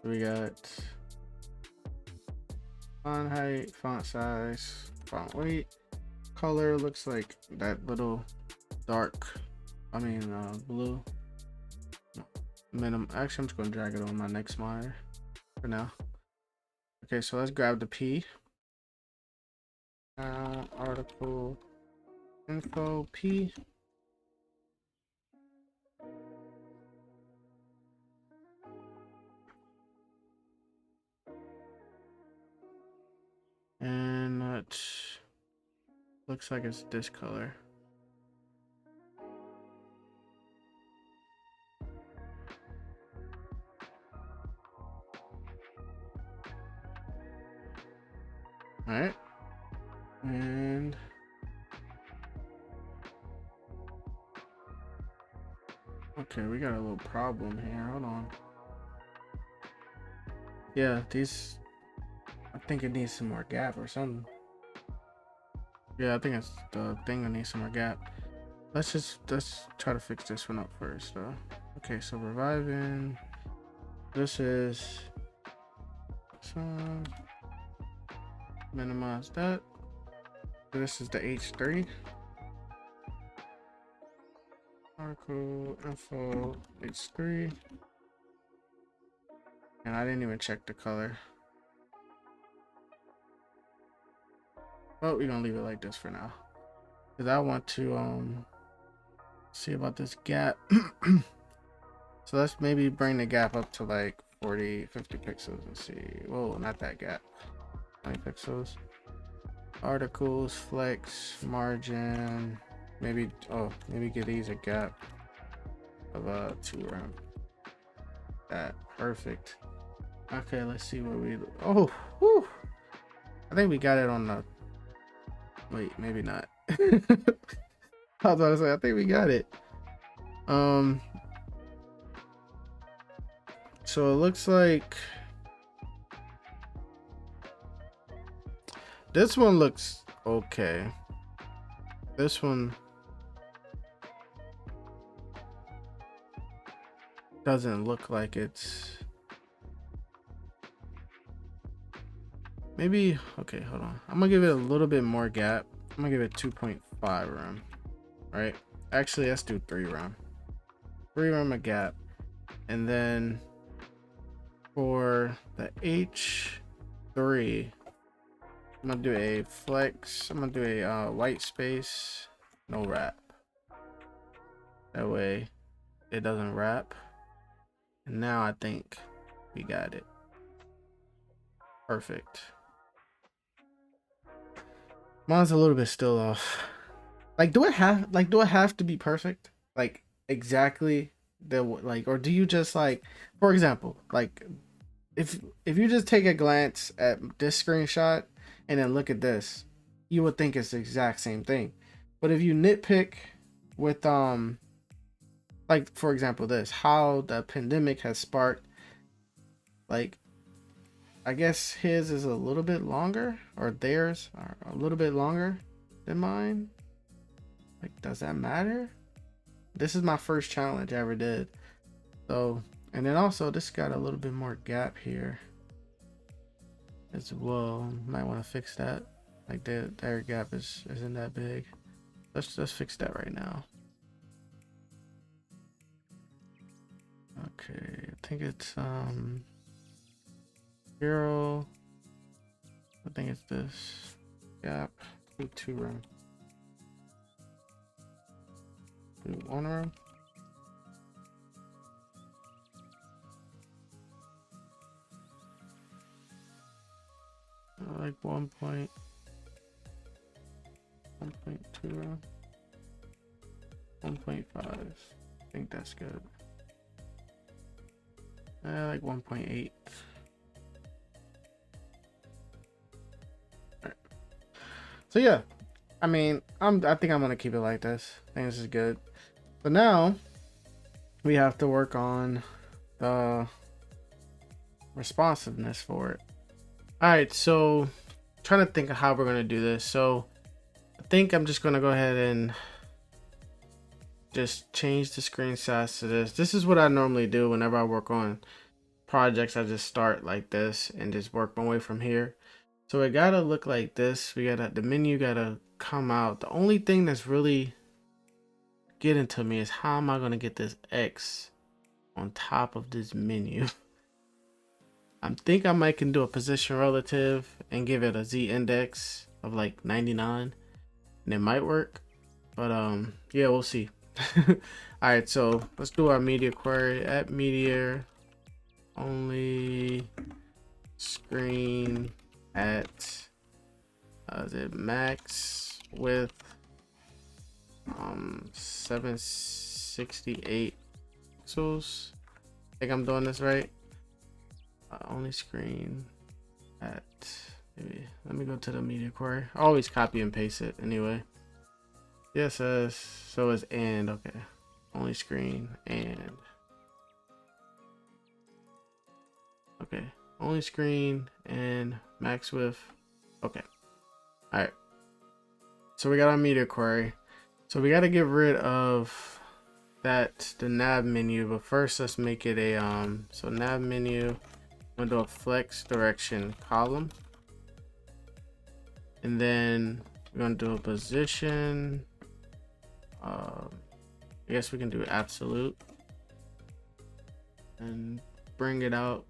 So we got font height, font size, font weight, color looks like that little dark, blue. Minimum. Actually, I'm just gonna drag it on my next monitor for now. Okay, so let's grab the P. Article info P. And that looks like it's this color. All right. And okay, we got a little problem here. Hold on. Yeah, these, I think it needs some more gap or something. Yeah, I think it's the thing that needs some more gap. Let's try to fix this one up first though. Okay, so reviving. This is some, minimize that. This is the H3. Article info H3. And I didn't even check the color. But we're gonna leave it like this for now. Because I want to see about this gap. So let's maybe bring the gap up to like 40, 50 pixels and see. Whoa, not that gap. 20 pixels. articles, flex, margin, maybe, oh, maybe give these a gap of 2 round. That perfect. Okay, let's see what we, oh, whew. I think we got it on the, wait, maybe not. I was about to say, I think we got it. So it looks like this one looks okay. This one doesn't look like it's maybe okay. Hold on, I'm gonna give it a little bit more gap. I'm gonna give it 2.5 room. All right, actually let's do 3 room. 3 room a gap, and then for the H3 I'm gonna do a flex. I'm gonna do a white space, no wrap. That way it doesn't wrap. And now I think we got it. Perfect. Mine's a little bit still off. Like, do it have to be perfect? Like exactly the like, or do you just like, for example, like if you just take a glance at this screenshot and then look at this, you would think it's the exact same thing. But if you nitpick with like for example this, how the pandemic has sparked, like I guess his is a little bit longer, or theirs are a little bit longer than mine. Like, does that matter? This is my first challenge I ever did. So, and then also this got a little bit more gap here as well. Might want to fix that. Like their gap isn't that big. Let's fix that right now. Okay, I think it's 0. I think it's this gap. 2 room. 1 room. Like 1.2 room. 1.5. I think that's good. Like 1.8. Right. So yeah, I mean, I think I'm gonna keep it like this. I think this is good. So now we have to work on the responsiveness for it. All right, so trying to think of how we're gonna do this. So I think I'm just gonna go ahead and just change the screen size to this. This is what I normally do whenever I work on projects. I just start like this and just work my way from here. So it gotta look like this. We gotta, the menu gotta come out. The only thing that's really getting to me is how am I gonna get this X on top of this menu? I think I might can do a position relative and give it a Z index of like 99 and it might work, but yeah, we'll see. All right, so let's do our media query. At media only screen at is it max width 768 pixels. I think I'm doing this right. Only screen at, maybe let me go to the media query. I always copy and paste it anyway. Yes, so it's and, okay, only screen and, okay, only screen and max width. Okay, all right, so we got our media query. So we got to get rid of that, the nav menu, but first let's make it a so nav menu, I'm gonna do a flex direction column, and then we're gonna do a position. I guess we can do absolute and bring it out.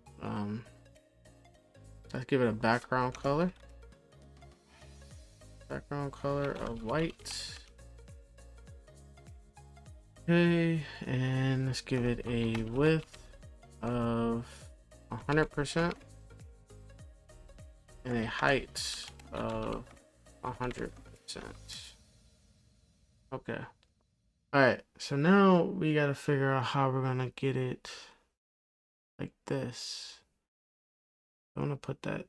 Let's give it a background color. Background color of white. Okay, and let's give it a width of 100% and a height of 100%. Okay. All right. So now we got to figure out how we're going to get it like this. I'm going to put that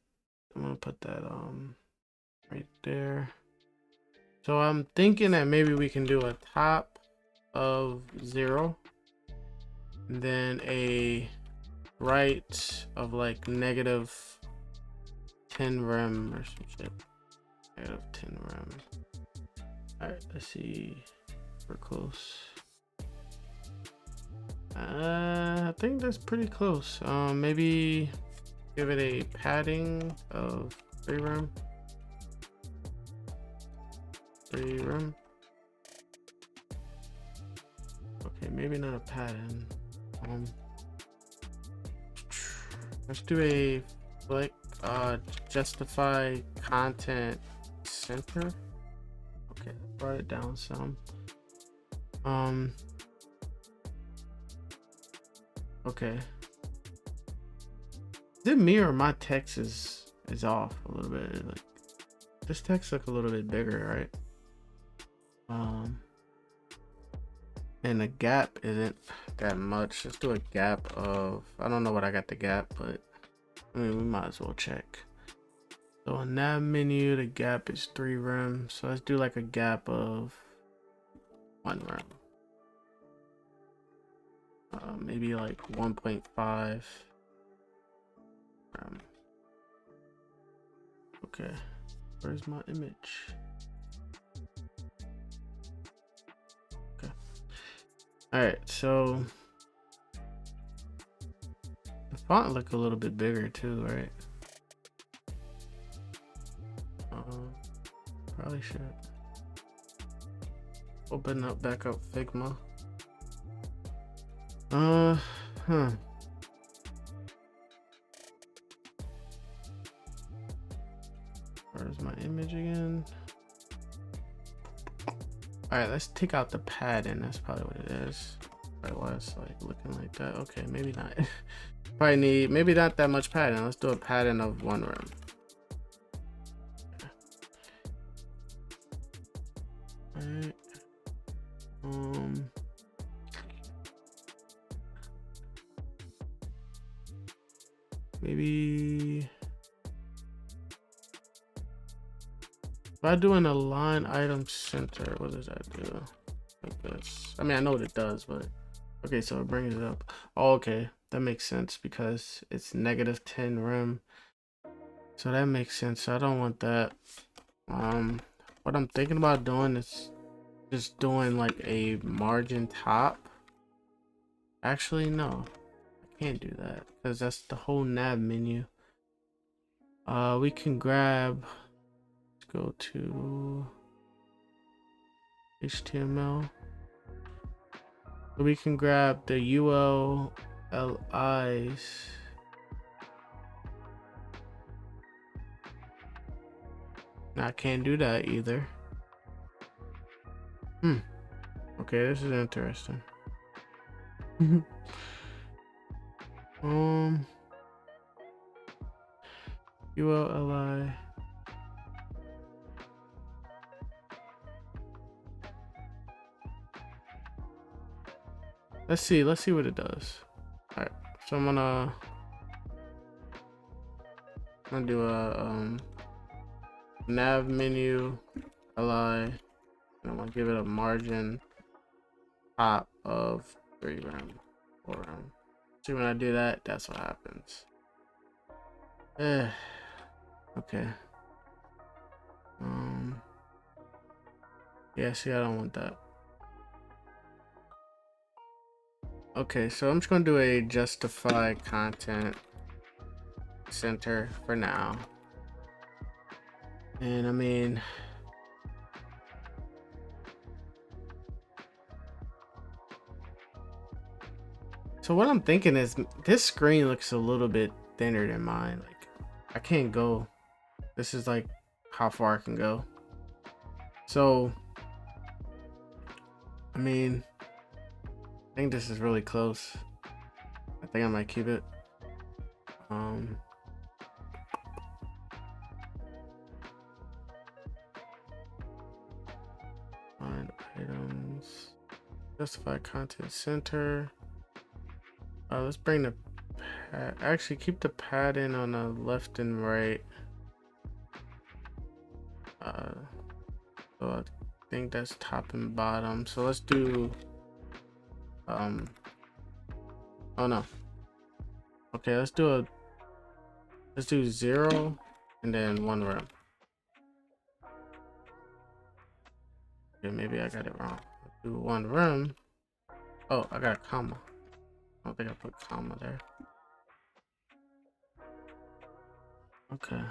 right there. So I'm thinking that maybe we can do a top of 0 and then a right of like negative 10 rem or some shit. Negative 10 rem. All right, let's see. We're close. I think that's pretty close. Maybe give it a padding of 3 rem. 3 rem. Okay, maybe not a padding. Let's do a like justify content center. Okay, brought it down some. Okay. Is it me or my text is off a little bit? Like this text look a little bit bigger, right? And the gap isn't that much. Let's do a gap of, I don't know what I got the gap, but I mean we might as well check. So in that menu, the gap is 3 rem. So let's do like a gap of 1 rem. Maybe like 1.5 rem. Okay, where's my image? Okay. All right, so the font look a little bit bigger too, right? Probably should open up back up Figma. Where's my image again? All right, let's take out the padding. That's probably what it is. Probably why it's like looking like that. Okay, maybe not. Probably need maybe not that much padding. Let's do a padding of 1 rem. Alright. Maybe if I do an align item center, what does that do? Like this. I mean, I know what it does, but okay, so it brings it up. Oh, okay, that makes sense because it's negative 10 rem. So that makes sense. So I don't want that. What I'm thinking about doing is just doing like a margin top. Actually, no, I can't do that because that's the whole nav menu. We can grab, let's go to HTML. We can grab the ULLIs. I can't do that either. Okay, this is interesting. ULLI. Let's see what it does. All right, so I'm gonna do a nav menu li, and I'm gonna give it a margin top of 3 rem, 4 rem. See, when I do that, that's what happens. Okay. Yeah, see, I don't want that. Okay, so I'm just gonna do a justify content center for now. And I mean, so what I'm thinking is this screen looks a little bit thinner than mine. Like I can't go. This is like how far I can go. So I mean, I think this is really close. I think I might keep it. Justify content center. Let's bring the pad. Actually, keep the padding on the left and right. So I think that's top and bottom. So let's do oh no. Okay, let's do 0 and then 1 row. Okay, maybe I got it wrong. Let's do 1 room. Oh, I got a comma. I don't think I put comma there. Okay.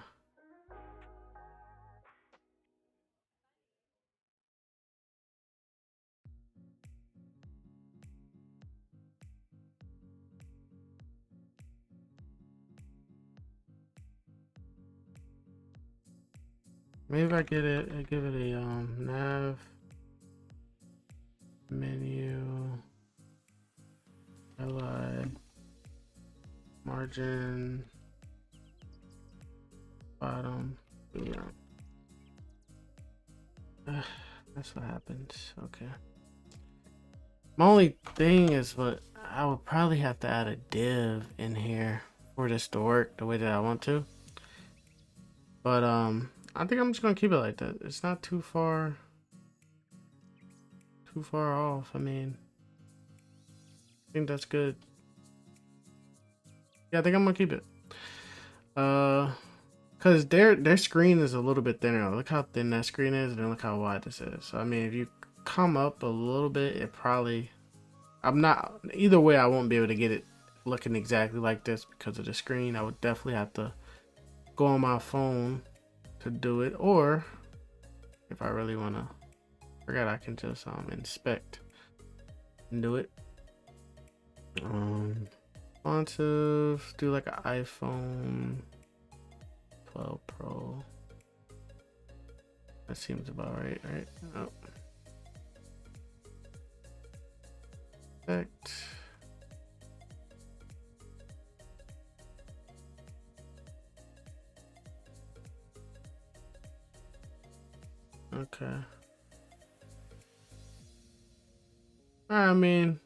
Maybe if I give it a nav menu li margin bottom. Yeah. That's what happens. Okay. My only thing is, but I would probably have to add a div in here for this to work the way that I want to. But I think I'm just gonna keep it like that. It's not too far off. I mean, I think that's good. Yeah, I think I'm gonna keep it. Cause their screen is a little bit thinner. Look how thin that screen is, and then look how wide this is. So I mean, if you come up a little bit, it probably. I'm not either way. I won't be able to get it looking exactly like this because of the screen. I would definitely have to go on my phone to do it, or if I really wanna, forget I can just inspect and do it. Responsive, do like an iPhone 12 Pro. That seems about right, right? Oh. Perfect. Okay. I mean,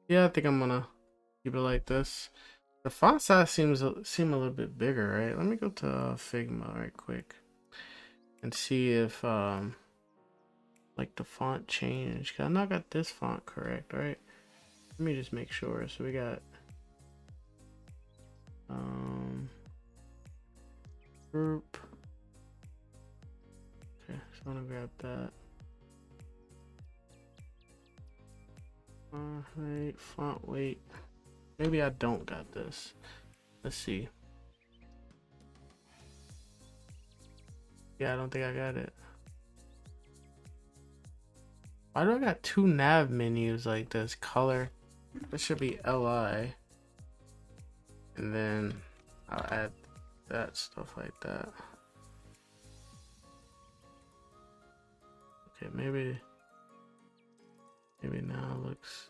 yeah, I think I'm gonna keep it like this. The font size seem a little bit bigger, right? Let me go to Figma right quick and see if like the font changed. Cause I know I got this font correct, right? Let me just make sure. So we got group. Okay, so I'm gonna grab that. Height, font weight. Maybe I don't got this. Let's see. Yeah, I don't think I got it. Why do I got 2 nav menus like this? Color. This should be LI. And then I'll add that stuff like that. Okay, maybe now it looks.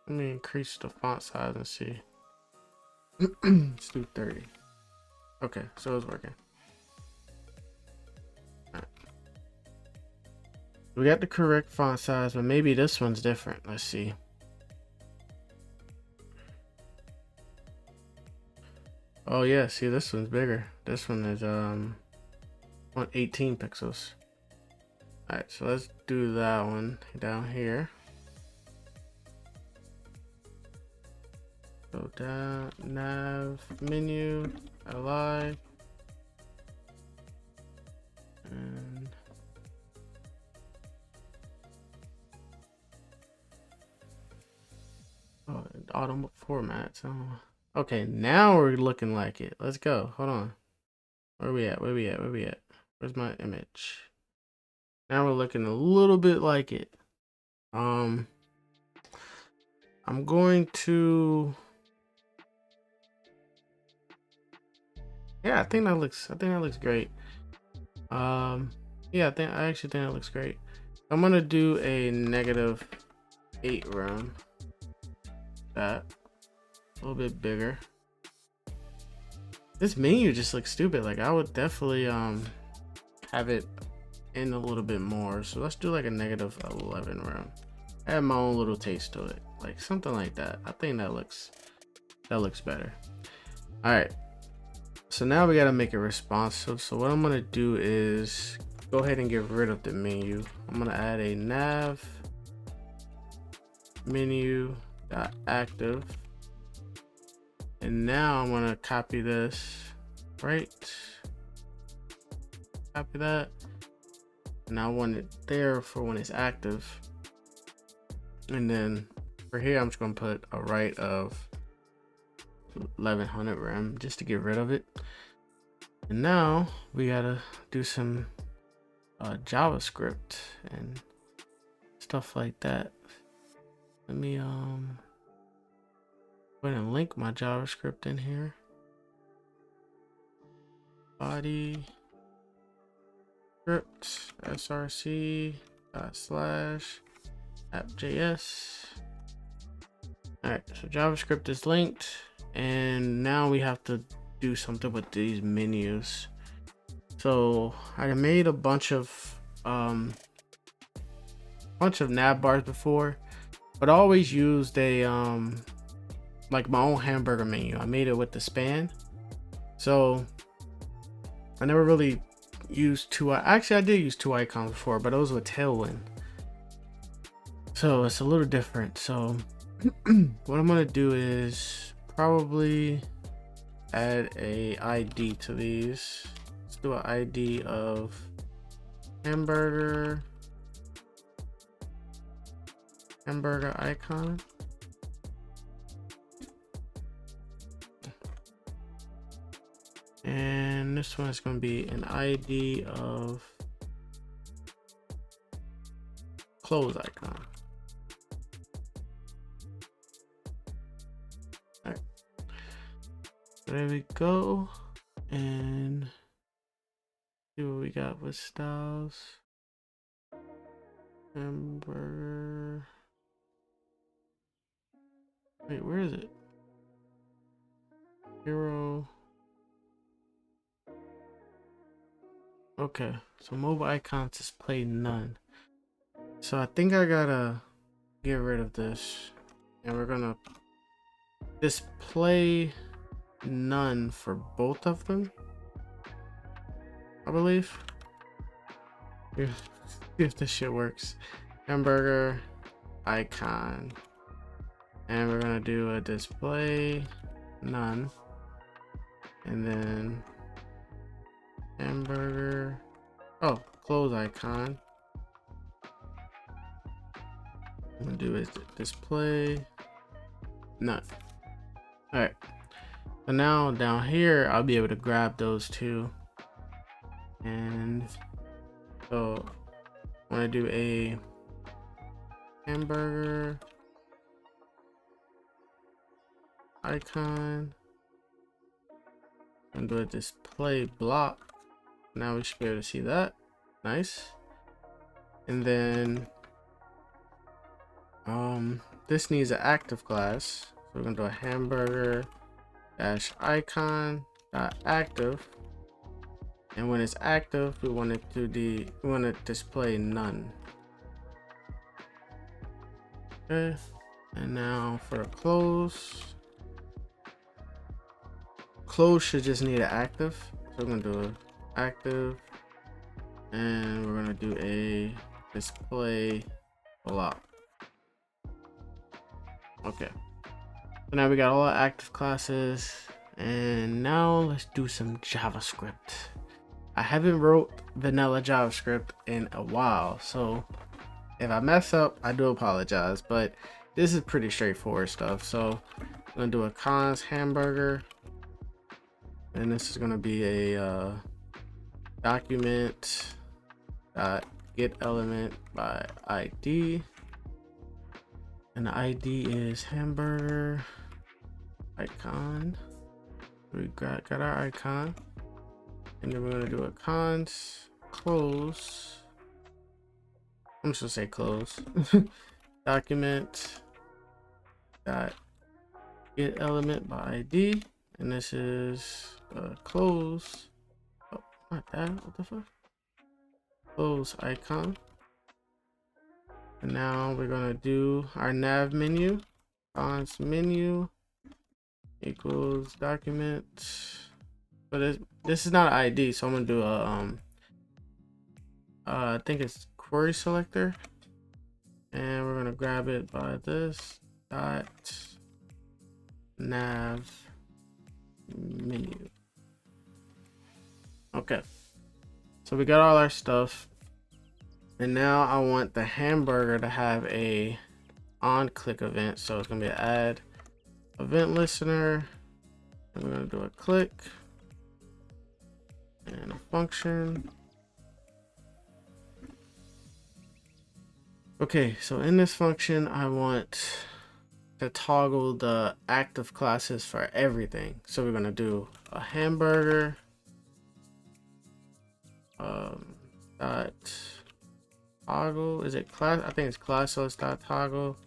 Let me increase the font size and see. Let's do 30. Okay, so it's working. Right. We got the correct font size, but maybe this one's different. Let's see. Oh yeah, see, this one's bigger. This one is on 18 pixels. All right, so let's do that one down here. Go down, nav, menu, li, and auto formats. Oh. Okay, now we're looking like it. Let's go. Hold on. Where we at? Where we at? Where we at? Where's my image? Now we're looking a little bit like it. I'm going to. Yeah, I think that looks great. Yeah, I actually think that looks great. I'm gonna do a -8 round. That a little bit bigger. This menu just looks stupid. Like I would definitely have it in a little bit more. So let's do like a -11 rem. I have my own little taste to it, like something like that. I think that looks better. All right, so now we got to make it responsive. So what I'm gonna do is go ahead and get rid of the menu. I'm gonna add a nav menu dot active, and now I'm gonna copy this, right? Copy that, and I want it there for when it's active. And then for here, I'm just gonna put a right of 1100 rem just to get rid of it. And now we gotta do some JavaScript and stuff like that. Let me go ahead and link my JavaScript in here. Body script src / app.js. All right, so JavaScript is linked, and now we have to do something with these menus. So I made a bunch of nav bars before, but I always used a like my own hamburger menu. I made it with the span, so I never really used two. Actually, I did use two icons before, but it was with Tailwind, so it's a little different. So what I'm gonna do is probably add a ID to these. Let's do an ID of hamburger icon. And this one is going to be an ID of close icon. All right, there we go. And see what we got with styles. Hamburger. Wait, where is it? Hero. Okay, so mobile icons display none. So I think I gotta get rid of this, and we're gonna display none for both of them, I believe. See if this shit works. Hamburger icon, and we're gonna do a display none, and then hamburger, close icon. I'm gonna do is display none. All right, so now down here I'll be able to grab those two, and so I want to do a hamburger icon and do a display block. Now we should be able to see that. Nice. And then this needs an active class, so we're gonna do a hamburger dash icon dot active, and when it's active we want it to display none. Okay, and now for a close should just need an active, so we're gonna do a active, and we're gonna do a display block. Okay, so now we got all our active classes, and now let's do some JavaScript. I haven't wrote vanilla JavaScript in a while, so if I mess up, I do apologize, but this is pretty straightforward stuff. So I'm gonna do a cons hamburger, and this is gonna be a document get element by ID, and the ID is hamburger icon. We got our icon, and then we're gonna do a cons close. I'm just gonna say close document dot get element by ID, and this is close. Oh, not that. What the fuck? Close icon. And now we're gonna do our nav menu. Fonts menu equals document. But this is not an ID, so I'm gonna do a I think it's query selector, and we're gonna grab it by this dot nav menu. Okay, so we got all our stuff, and now I want the hamburger to have a on click event. So it's gonna be an add event listener, and we're gonna do a click and a function. Okay, so in this function, I want to toggle the active classes for everything. So we're gonna do a hamburger dot toggle. Is it class? I think it's class, so it's dot toggle,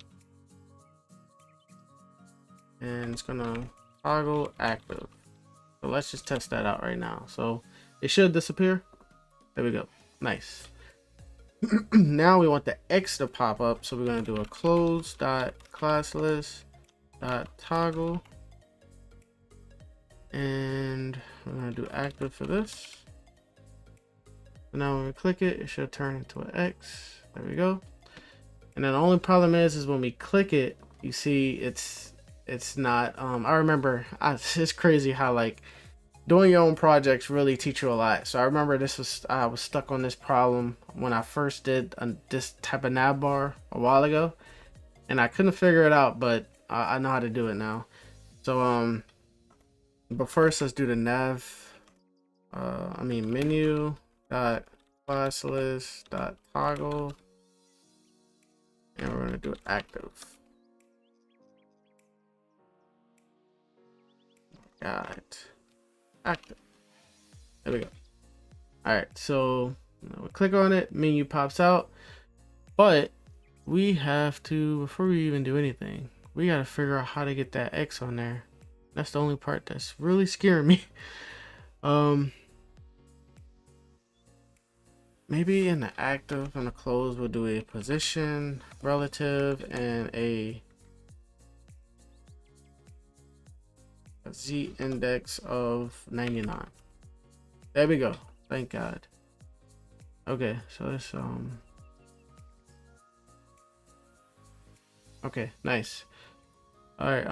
and it's gonna toggle active. So let's just test that out right now. So it should disappear. There we go. Nice. Now we want the X to pop up, so we're going to do a close dot class list dot toggle, and we're going to do active for this. So now when we click it, it should turn into an X. There we go. And then the only problem is when we click it, you see it's not. I remember it's crazy how like doing your own projects really teach you a lot. So I remember I was stuck on this problem when I first did this type of nav bar a while ago, and I couldn't figure it out, but I know how to do it now. So but first let's do the nav menu dot class list dot toggle, and we're gonna do active. Got it. Active. There we go. All right, so we click on it, menu pops out, but we have to, before we even do anything, we got to figure out how to get that X on there. That's the only part that's really scaring me. Maybe in the active and the close we'll do a position relative and a Z index of 99. There we go. Thank God. Okay, so let's okay, nice. All right,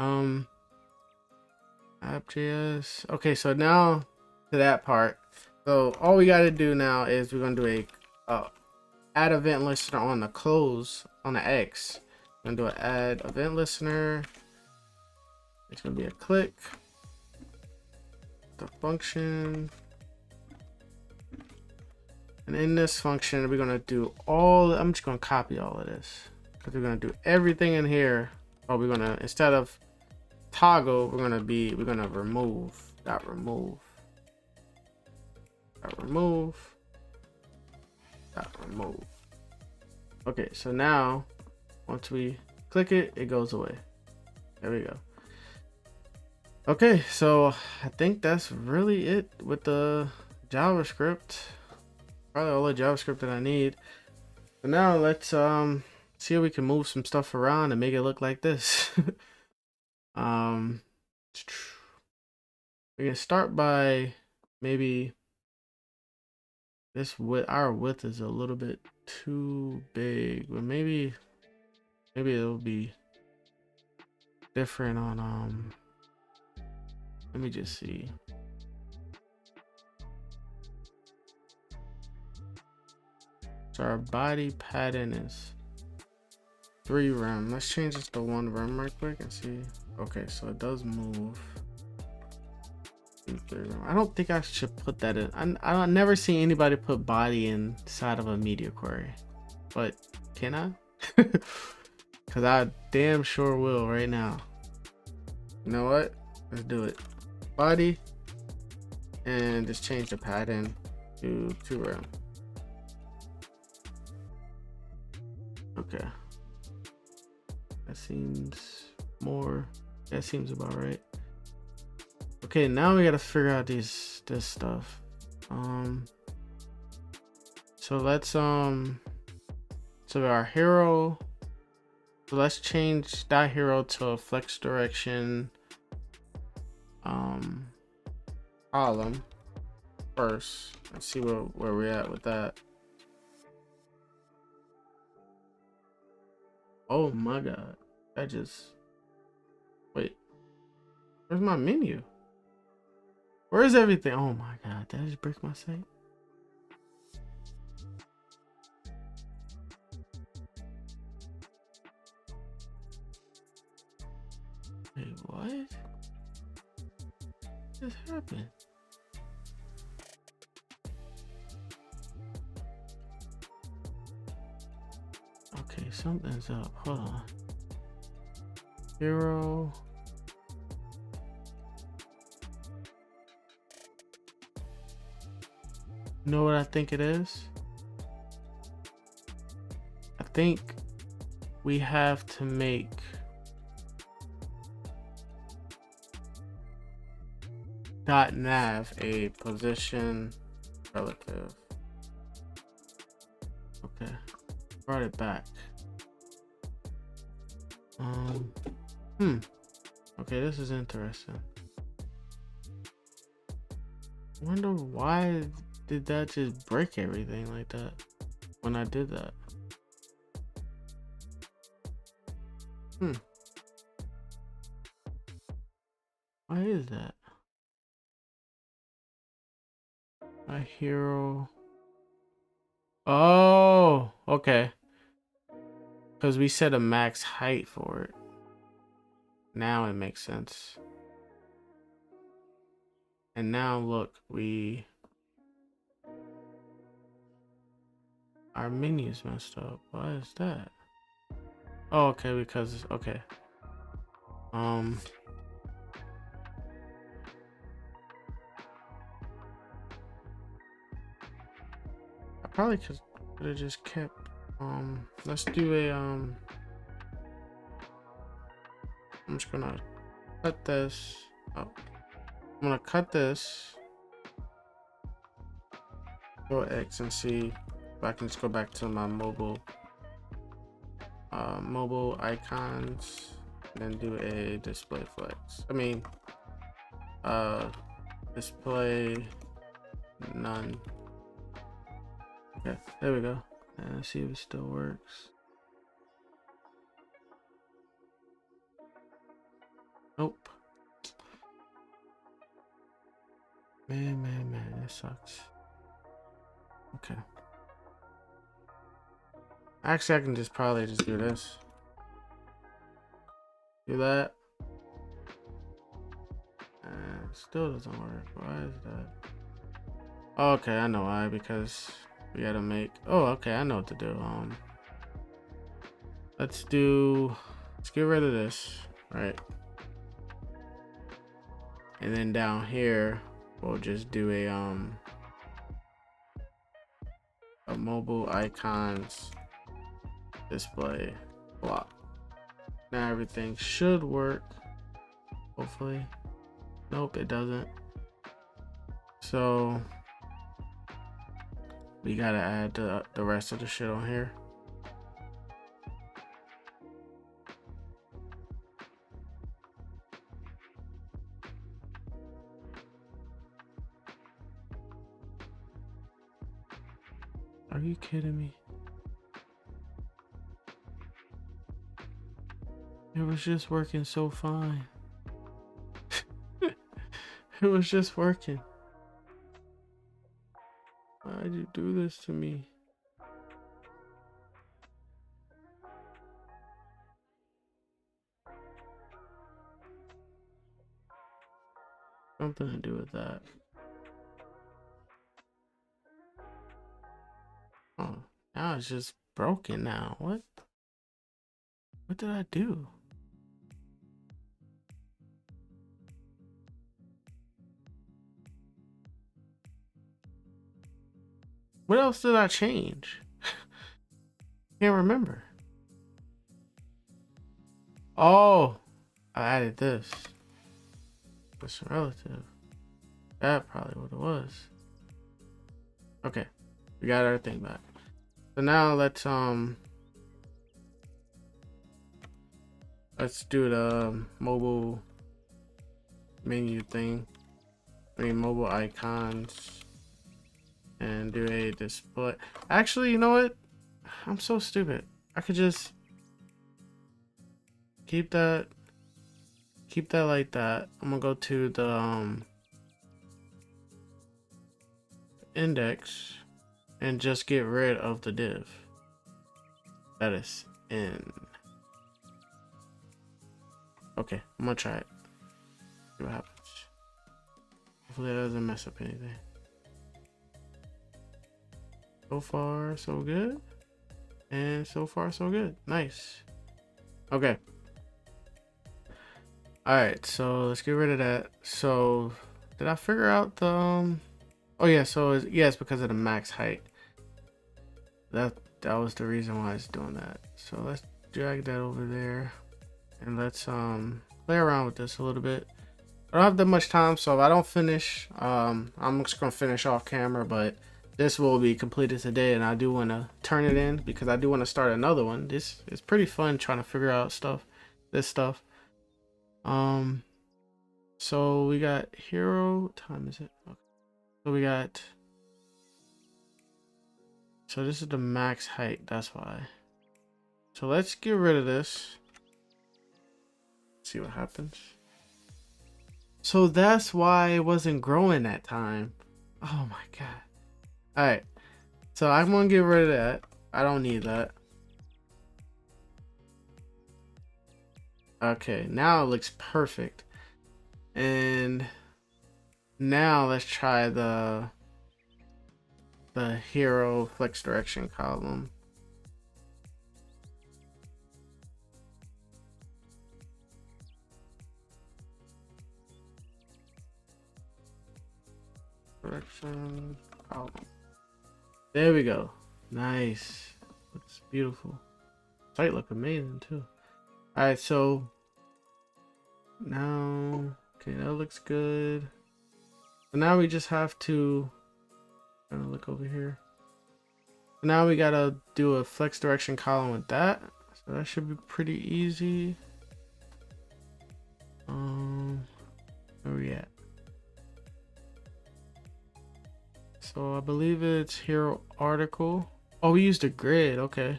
app.js. Okay, so now to that part. So all we got to do now is we're gonna do a add event listener on the close on the X. I'm gonna do an add event listener. It's gonna be a click. The function, and in this function we're gonna do I'm just gonna copy all of this because we're gonna do everything in here. Or we're gonna, instead of toggle, we're gonna remove dot remove dot remove dot remove. Okay, so now once we click it, it goes away. There we go. Okay, so I think that's really it with the JavaScript. Probably all the JavaScript that I need. So now let's see if we can move some stuff around and make it look like this. We can start by maybe this width. Our width is a little bit too big, but maybe it'll be different on let me just see. So our body pattern is 3 rem. Let's change this to 1 rem right quick and see. Okay, so it does move. 3 rem. I don't think I should put that in. I never see anybody put body inside of a media query, but can I? Because I damn sure will right now. You know what? Let's do it. Body, and just change the pattern to 2 rem. Okay, that seems about right. Okay, now we gotta figure out this stuff. So let's so our hero. So let's change that hero to a flex direction column first. Let's see where we're at with that. Oh my god. That just wait. Where's my menu? Where's everything? Oh my god, did I just break my site? Wait, what just happened? Okay, something's up. Hold on. Hero. You know what I think it is? I think we have to make .nav a position relative. Okay, brought it back. Okay, this is interesting. Wonder why did that just break everything like that when I did that? Why is that? My hero. Oh, okay. Because we set a max height for it. Now it makes sense. And now look, our menu's messed up. Why is that? Oh, okay, because okay. I probably could have just kept let's do a I'm just gonna cut this. Oh, I'm gonna cut this. Go X and see if I can just go back to my mobile icons and then do a display flex. I mean display none. Okay, there we go. And let's see if it still works. Nope. Man, that sucks. Okay. Actually, I can just probably just do this. Do that. And it still doesn't work. Why is that? Okay, I know why. Because we gotta make. Oh, okay, I know what to do. Let's get rid of this, right? And then down here, we'll just do a mobile icons display block. Now everything should work, hopefully. Nope, it doesn't. So we gotta add the rest of the shit on here. Are you kidding me? It was just working so fine. It was just working. Why'd you do this to me? Something to do with that. Oh, now it's just broken now. What did I do? What else did I change? Can't remember. Oh, I added this. It's relative. That probably what it was. Okay, we got our thing back. So now let's do the mobile menu thing. I mean mobile icons, and do a display. Actually, you know what? I'm so stupid. I could just keep that like that. I'm gonna go to the index and just get rid of the div that is in. Okay, I'm gonna try it. See what happens. Hopefully that doesn't mess up anything. So far so good, and so far so good. Nice. Okay. All right, so let's get rid of that. So did I figure out the oh yeah, so yeah, it's because of the max height. That was the reason why it's doing that. So let's drag that over there, and let's play around with this a little bit. I don't have that much time, so if I don't finish, I'm just gonna finish off camera, but this will be completed today, and I do want to turn it in because I do want to start another one. This is pretty fun trying to figure out this stuff. So we got hero. What time is it? Okay. So we got. So this is the max height. That's why. So let's get rid of this. See what happens. So that's why it wasn't growing that time. Oh my god. All right. So I'm gonna get rid of that. I don't need that. Okay, now it looks perfect. And now let's try the hero flex direction column. Direction column. There we go. Nice. Looks beautiful. Site look amazing too. All right, so now, okay, that looks good. So now we just have to look over here. So now we gotta do a flex direction column with that. So that should be pretty easy. Where we at? So I believe it's hero article. Oh, we used a grid. Okay.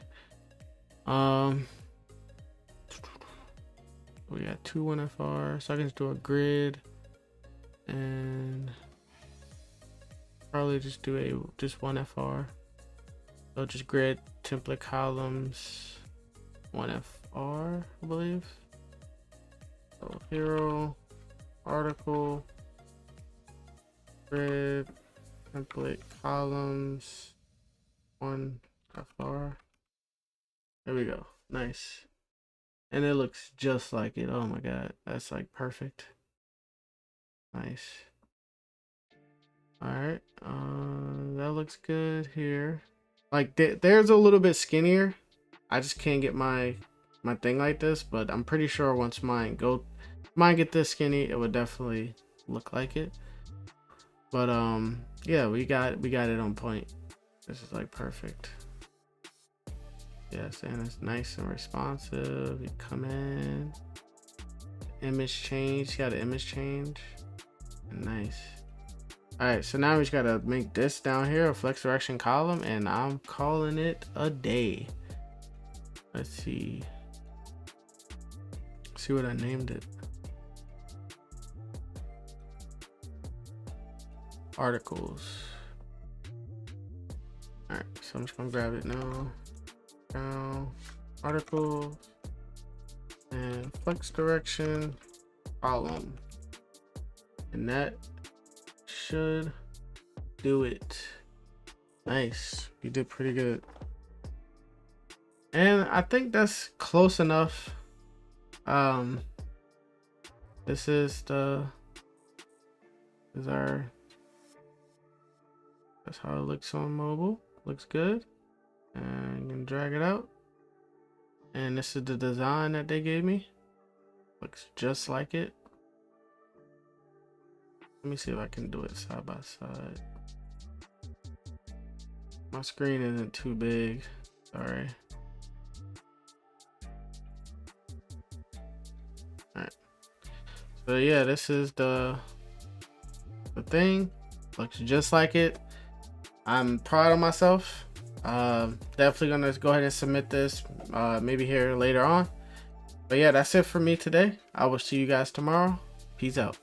We got 2 1FR, so I can just do a grid and probably just do just 1FR. So just grid template columns 1FR, I believe. So hero article grid template columns 1FR. There we go. Nice. And it looks just like it. Oh my god, that's like perfect. Nice. All right, that looks good here. Like there's a little bit skinnier. I just can't get my thing like this, but I'm pretty sure once mine get this skinny, it would definitely look like it. But yeah, we got it on point. This is like perfect. Yes, and it's nice and responsive. You come in, image change, got an image change, and nice. All right, so now we just gotta make this down here a flex direction column, and I'm calling it a day. Let's see what I named it. Articles. All right, so I'm just gonna grab it now. Articles and flex direction column, and that should do it. Nice, you did pretty good, and I think that's close enough. This is that's how it looks on mobile. Looks good. And you can drag it out, and this is the design that they gave me. Looks just like it. Let me see if I can do it side by side. My screen isn't too big. Sorry. Alright. So yeah, this is the thing. Looks just like it. I'm proud of myself. Definitely gonna go ahead and submit this maybe here later on. But yeah, that's it for me today. I will see you guys tomorrow. Peace out.